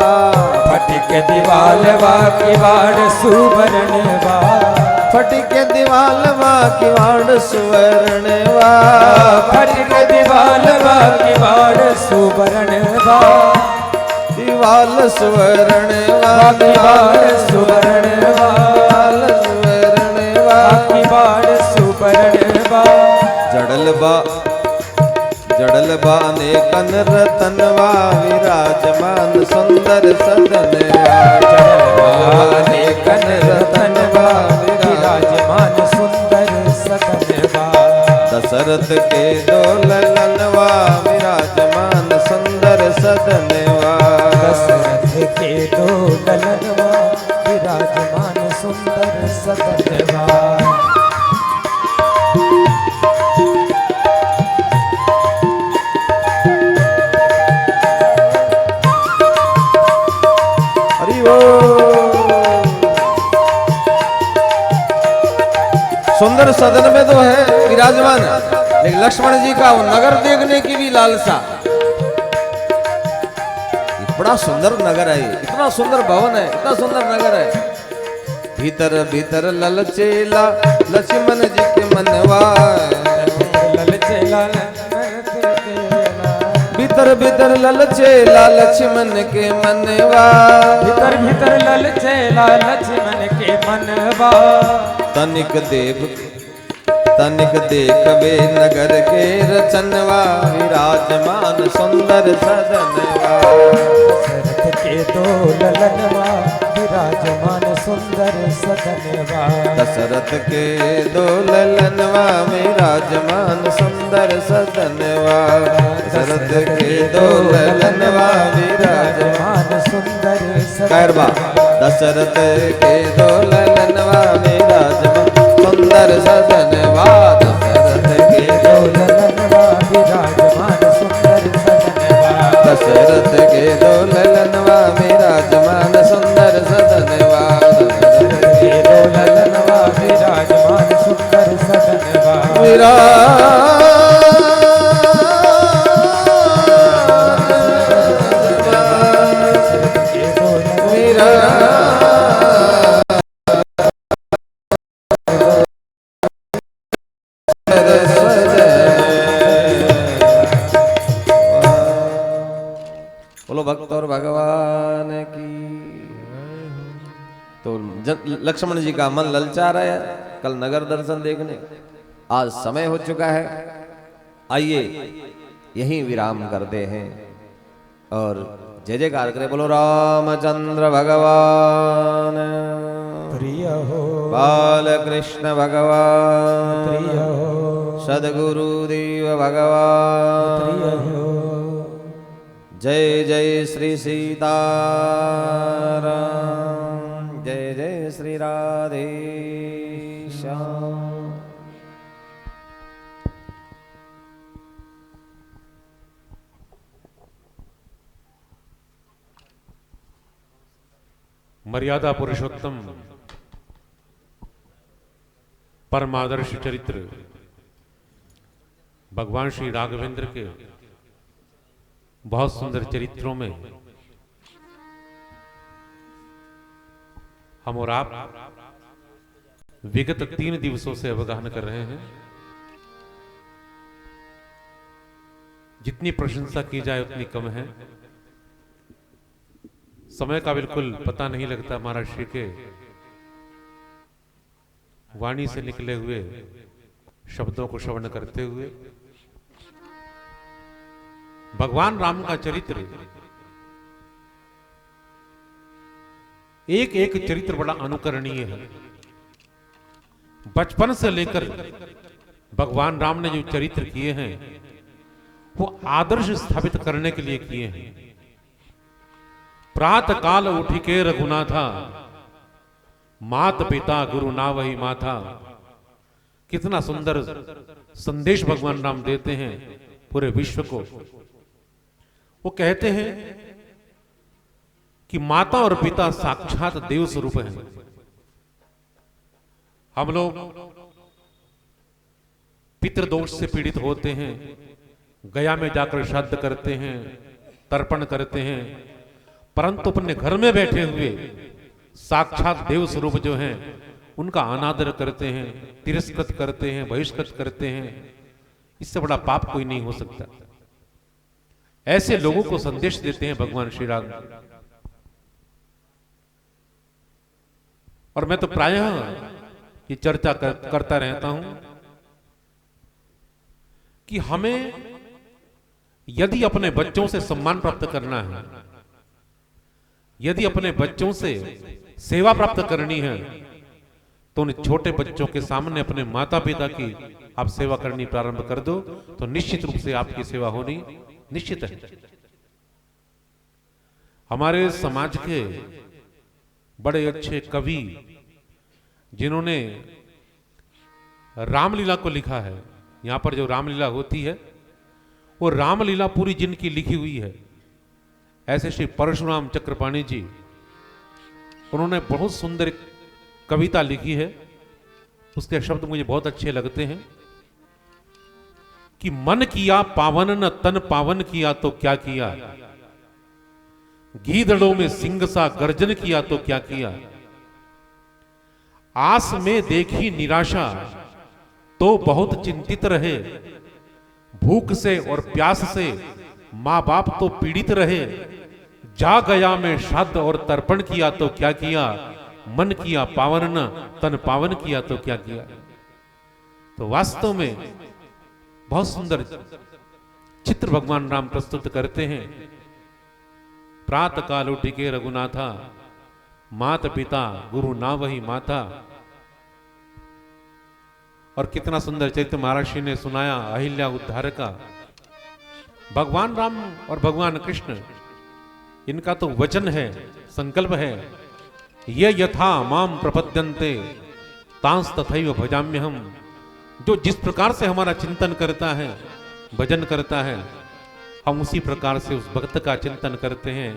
फटिक दीवाल बा किवाड़ सुवर्णवा, फटिक दीवाल बा किवाड़ सुवर्णवा, फटिक दीवाल बा किवाड़ सुवर्णवा, दीवाल सुवर्णवा, किवाड़ सुवर्णवा, सुवर्णवा, किवाड़ सुवर्णवा, जड़ल बा अनेकन रतनवा विराजमान सुंदर सदनवा, अनेकन रतनवा विराजमान सुंदर सदनवा, दशरथ के दो ललनवा विराजमान सुंदर सदनवा, दशरथ के दो ललनवा विराजमान सुंदर सदनवा, हरि वो सुंदर सदन में तो है विराजमान, लेकिन लक्ष्मण जी का वो नगर देखने की भी लालसा। बड़ा सुंदर नगर है, इतना सुंदर भवन है, इतना सुंदर नगर है। भीतर भीतर ललचेला लक्ष्मण जी के मनवा, ललचेला भीतर भीतर ललचेला लक्ष्मण के मनवा, भीतर भीतर ललचेला लक्ष्मण के मनवा, तनिक देखबे नगर के रचनवा विराजमान सुंदर सदनवा, दशरथ के दो ललनवा विराजमान सुंदर सदनवा, दशरथ के दो ललनवा विराजमान सुंदर सदनवा, दशरथ के दो ललनवा विराजमान सुंदर कैरबा, दशरथ के दो ललनवा विराजमान सुंदर सदनवा, दशरथ के दो ललनवा विराजमान सुंदर सदनवा, दशरथ के दो ललनवा विराजमान सुंदर सदनवा, दशरथ के दो ललनवा विराजमान सुंदर सदनवा, बोलो भक्त और भगवान की। तो लक्ष्मण जी का मन ललचा रहा है कल नगर दर्शन देखने। आज समय हो चुका है, आइए यहीं विराम करते हैं और जय जयकार करें। बोलो रामचंद्र भगवान प्रिय हो, बालकृष्ण भगवान प्रिय हो, सदगुरुदेव भगवान प्रिय हो। जय जय श्री सीताराम, जय जय श्री राधे श्याम। मर्यादा पुरुषोत्तम परमादर्श चरित्र भगवान श्री राघवेंद्र के बहुत सुंदर चरित्रों में हम और आप विगत 3 दिवसों से अवगाहन कर रहे हैं। जितनी प्रशंसा की जाए उतनी कम है। समय का बिल्कुल पता नहीं लगता। महाराज श्री के वाणी से निकले हुए शब्दों को श्रवण करते हुए भगवान राम का चरित्र, एक एक चरित्र बड़ा अनुकरणीय है। बचपन से लेकर भगवान राम ने जो चरित्र किए हैं वो आदर्श स्थापित करने के लिए किए हैं। प्रातः काल उठी के रघुनाथा, मात पिता गुरु ना वही माथा। कितना सुंदर संदेश भगवान राम देते हैं पूरे विश्व को। वो कहते हैं कि माता और पिता साक्षात देव स्वरूप हैं। हम लोग पितृदोष से पीड़ित होते हैं, गया में जाकर श्राद्ध करते हैं, तर्पण करते हैं, परंतु अपने घर में बैठे हुए साक्षात देव स्वरूप जो हैं उनका अनादर करते हैं, तिरस्कृत करते हैं, बहिष्कृत करते हैं। इससे बड़ा पाप कोई नहीं हो सकता। ऐसे लोगों को संदेश देते हैं भगवान श्री राम। और मैं तो प्रायः ये चर्चा करता रहता हूं कि हमें यदि अपने बच्चों से सम्मान प्राप्त करना है, यदि अपने बच्चों से सेवा प्राप्त करनी है, तो उन छोटे बच्चों के सामने अपने माता पिता की आप सेवा करनी प्रारंभ कर दो तो निश्चित रूप से आपकी सेवा होनी निश्चित है। हमारे समाज के बड़े अच्छे कवि जिन्होंने रामलीला को लिखा है, यहां पर जो रामलीला होती है वो रामलीला पूरी जिनकी लिखी हुई है, ऐसे श्री परशुराम चक्रपाणी जी, उन्होंने बहुत सुंदर कविता लिखी है। उसके शब्द मुझे बहुत अच्छे लगते हैं कि मन किया पावन न तन पावन किया तो क्या किया, गीदड़ों में सिंह सा गर्जन किया तो क्या किया, आस में देखी निराशा तो बहुत चिंतित रहे, भूख से और प्यास से मां बाप तो पीड़ित रहे, जा गया में श्राद्ध और तर्पण किया तो क्या किया, मन किया पावन न तन पावन किया तो क्या किया। तो वास्तव में बहुत सुंदर चित्र भगवान राम प्रस्तुत करते हैं। प्रातः काल उठी के रघुनाथा, मात पिता गुरु ना वही माता। और कितना सुंदर चरित्र महाराज ने सुनाया अहिल्या उद्धार का। भगवान राम और भगवान कृष्ण, इनका तो वचन है, संकल्प है, ये यथा माम प्रपद्यन्ते तांस तथैव भजाम्यहम्। जो जिस प्रकार से हमारा चिंतन करता है, भजन करता है, हम उसी प्रकार से उस भक्त का चिंतन करते हैं,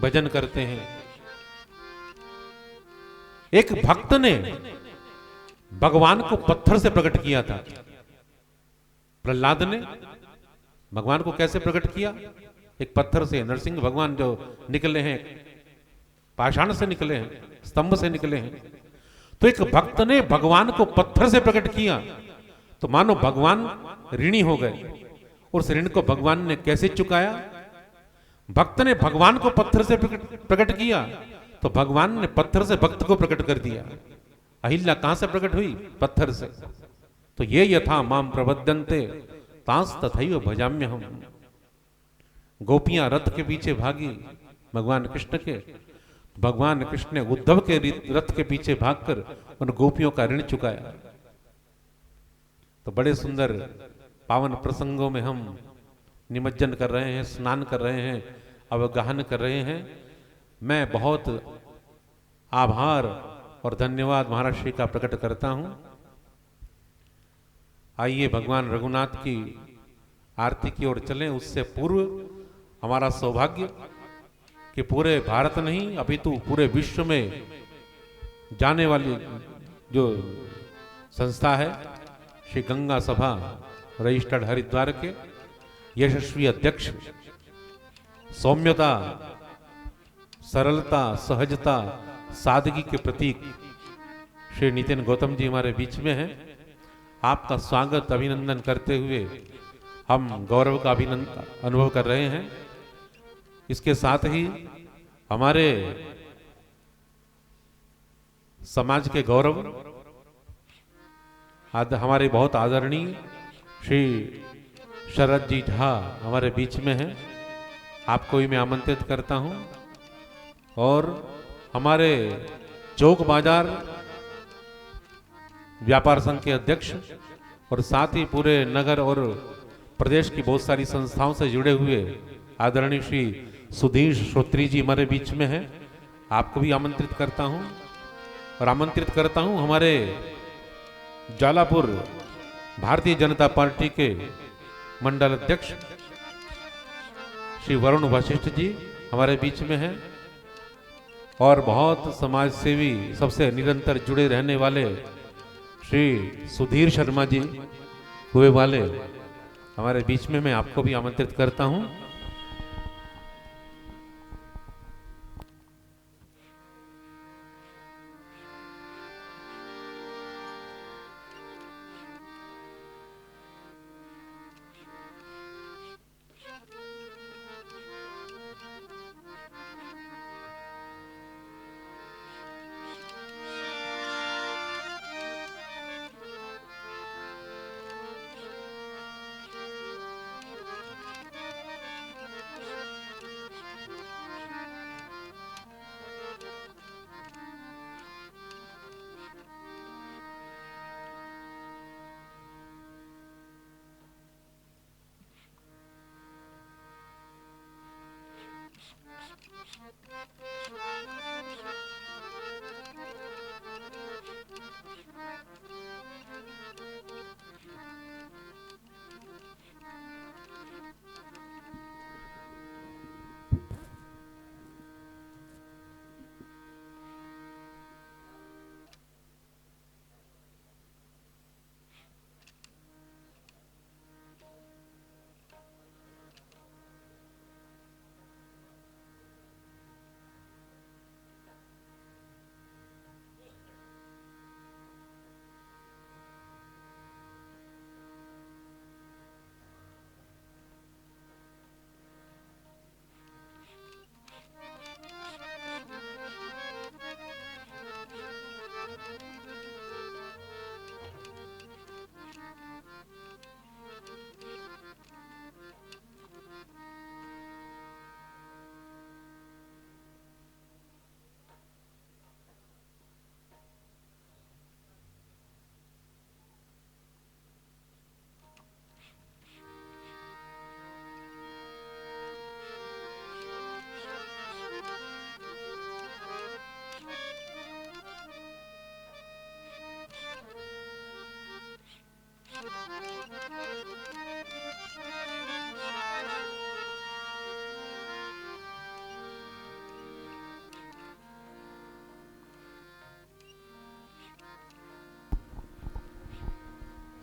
भजन करते हैं। एक भक्त ने भगवान को पत्थर से प्रकट किया था। प्रहलाद ने भगवान को कैसे प्रकट किया? एक पत्थर से। नरसिंह भगवान जो निकले हैं, पाषाण से निकले हैं, स्तंभ से निकले हैं। तो एक भक्त ने भगवान को पत्थर से प्रकट किया तो मानो भगवान ऋणी हो गए। और उस ऋण को भगवान ने कैसे चुकाया? भक्त ने भगवान को पत्थर से प्रकट किया तो भगवान ने पत्थर से भक्त को प्रकट कर दिया। अहिल्या कहां से प्रकट हुई? पत्थर से। तो ये यथा माम प्रबद्धन्ते तांस तथैव भजाम्य हम। गोपियां रथ के पीछे भागी भगवान कृष्ण के, भगवान कृष्ण ने उद्धव के रथ के पीछे भागकर उन गोपियों का ऋण चुकाया। तो बड़े सुंदर पावन प्रसंगों में हम निमज्जन कर रहे हैं, स्नान कर रहे हैं, अवगाहन कर रहे हैं। मैं बहुत आभार और धन्यवाद महाराज श्री का प्रकट करता हूं। आइए भगवान रघुनाथ की आरती की ओर चलें। उससे पूर्व हमारा सौभाग्य कि पूरे भारत नहीं अपितु पूरे विश्व में जाने वाली जो संस्था है श्री गंगा सभा रजिस्टर्ड हरिद्वार के यशस्वी अध्यक्ष, सौम्यता, सरलता, सहजता, सादगी के प्रतीक श्री नितिन गौतम जी हमारे बीच में हैं। आपका स्वागत अभिनंदन करते हुए हम गौरव का अनुभव कर रहे हैं। इसके साथ ही हमारे समाज के गौरव हमारे बहुत आदरणीय श्री शरद जी झा हमारे बीच में हैं। आपको भी मैं आमंत्रित करता हूं। और हमारे चौक बाजार व्यापार संघ के अध्यक्ष और साथ ही पूरे नगर और प्रदेश की बहुत सारी संस्थाओं से जुड़े हुए आदरणीय श्री सुधीर श्रोत्री जी हमारे बीच में हैं। आपको भी आमंत्रित करता हूं। और आमंत्रित करता हूं हमारे जालापुर भारतीय जनता पार्टी के मंडल अध्यक्ष श्री वरुण वशिष्ठ जी हमारे बीच में हैं। और बहुत समाज सेवी सबसे निरंतर जुड़े रहने वाले श्री सुधीर शर्मा जी हुए वाले हमारे बीच में मैं आपको भी आमंत्रित करता हूं।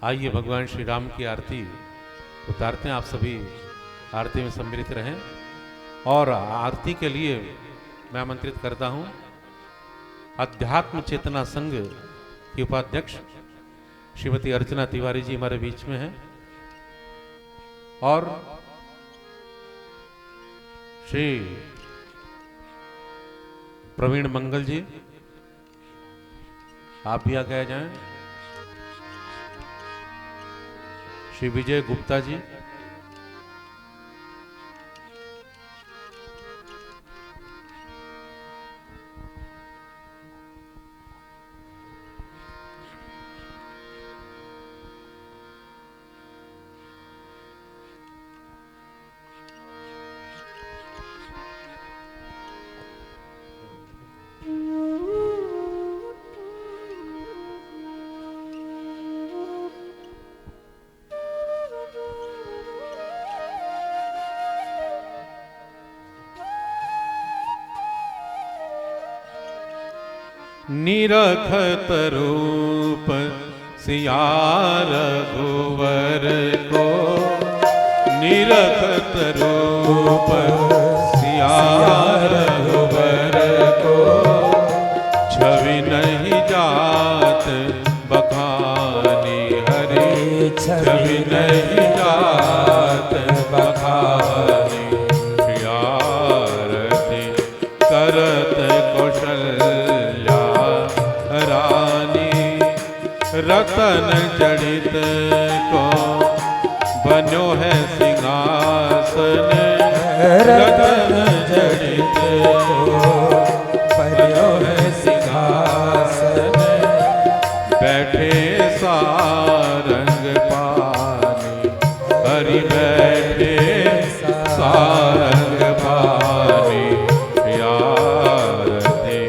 आइए भगवान श्री राम की आरती उतारते हैं। आप सभी आरती में सम्मिलित रहें। और आरती के लिए मैं आमंत्रित करता हूं अध्यात्म चेतना संघ की उपाध्यक्ष श्रीमती अर्चना तिवारी जी हमारे बीच में हैं और श्री प्रवीण मंगल जी आप भी आगे आ जाएं। श्री विजय गुप्ता जी, निरखत रूप सिया रघुवर को, निरखत रूप सिया रघुवर को, छवि नहीं जात बखानी हरि, छवि नहीं जात बखानी, आरती करत कौशल्या रानी, रतन जड़ित को बनो है सिंहासन, रतन जड़ित को बनो है सिंहासन, बैठे सारंग पानी हरि, बैठे सारंग पानी, आरती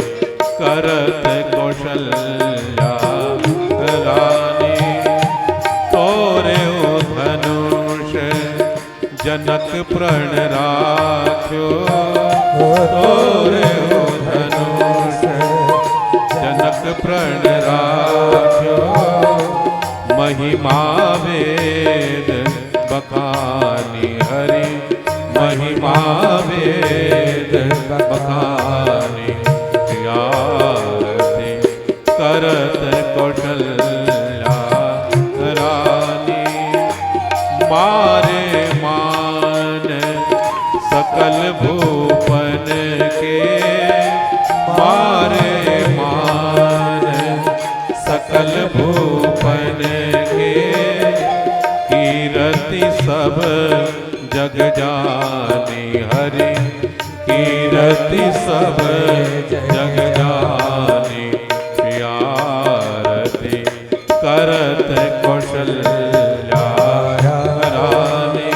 करत कौशल्या रानी, तोरे धनुष जनक प्रण राख्यो, तोरे धनुष जनक प्रण राख्यो, महिमा वेद बखानी हरि, महिमा वेद बखानी, आरती करत कौशल्या रानी, मारे मान सकल भूपन के, मारे मान सकल भूपन के, कीरति सब जग जानी हरि, कीरति सब जग जानी, आरती करत कौशल्या रानी,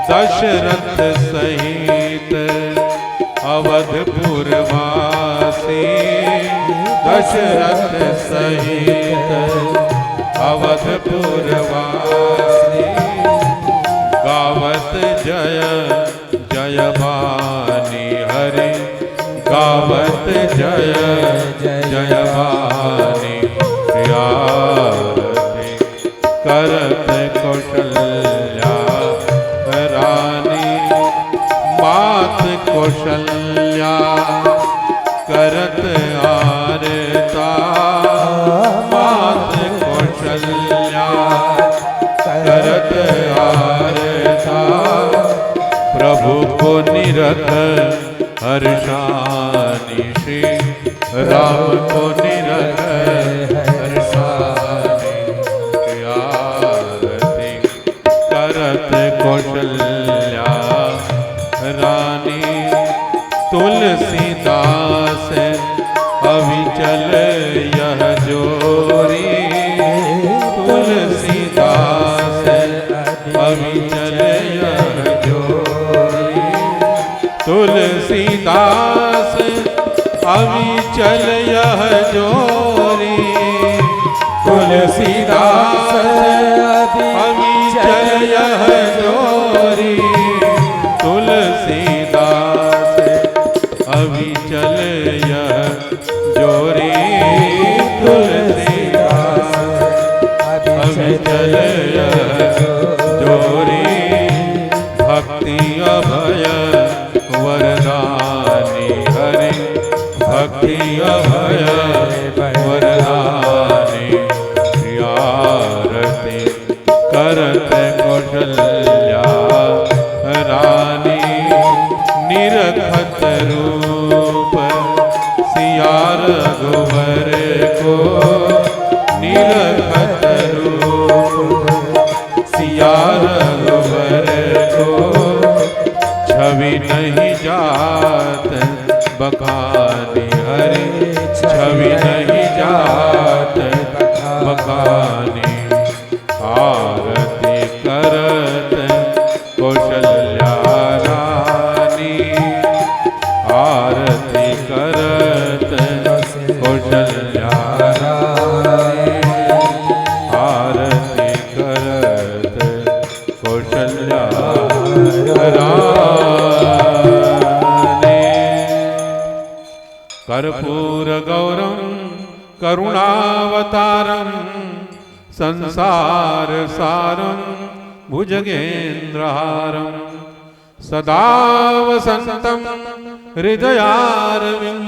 दशरथ सहित अवधपुर वासी, दशरथ सहित अवधपुर वासी, गावत जय जय वाणी हरि, गावत जय जय वाणी, आरती करत कौशल्या रानी, मात कौशल्या करत आरता, मात कौशल्या करत आरता, प्रभु को निरख हर्षानी, श्री राम को निरख हर्षानी, आरती करत कौशल्या रानी, तुलसीदास अविचल यह जोरी, तुलसीदास अविचल यह जोरी, तुलसीदास अविचल यह जोरी, तुलसीदास अविचल यह जोरी, तुलसीदास अविचल यह जोरी, तुलसीदास अविचल यह जोरी, भक्ति अभय वरदानी हरि, भक्ति अभय लखत रूप सिया रघुवर को छवि नहीं जात बखानी हरि छवि नहीं जात बखानी आरती करत कौशल्या रानी आरती करत कौशल्या रानी आरती करत कौशल्या रानी कर्पूर गौरम करुणावतारम संसार सारम भुजगेन्द्रहारम सदा वसंतम हृदयारविंद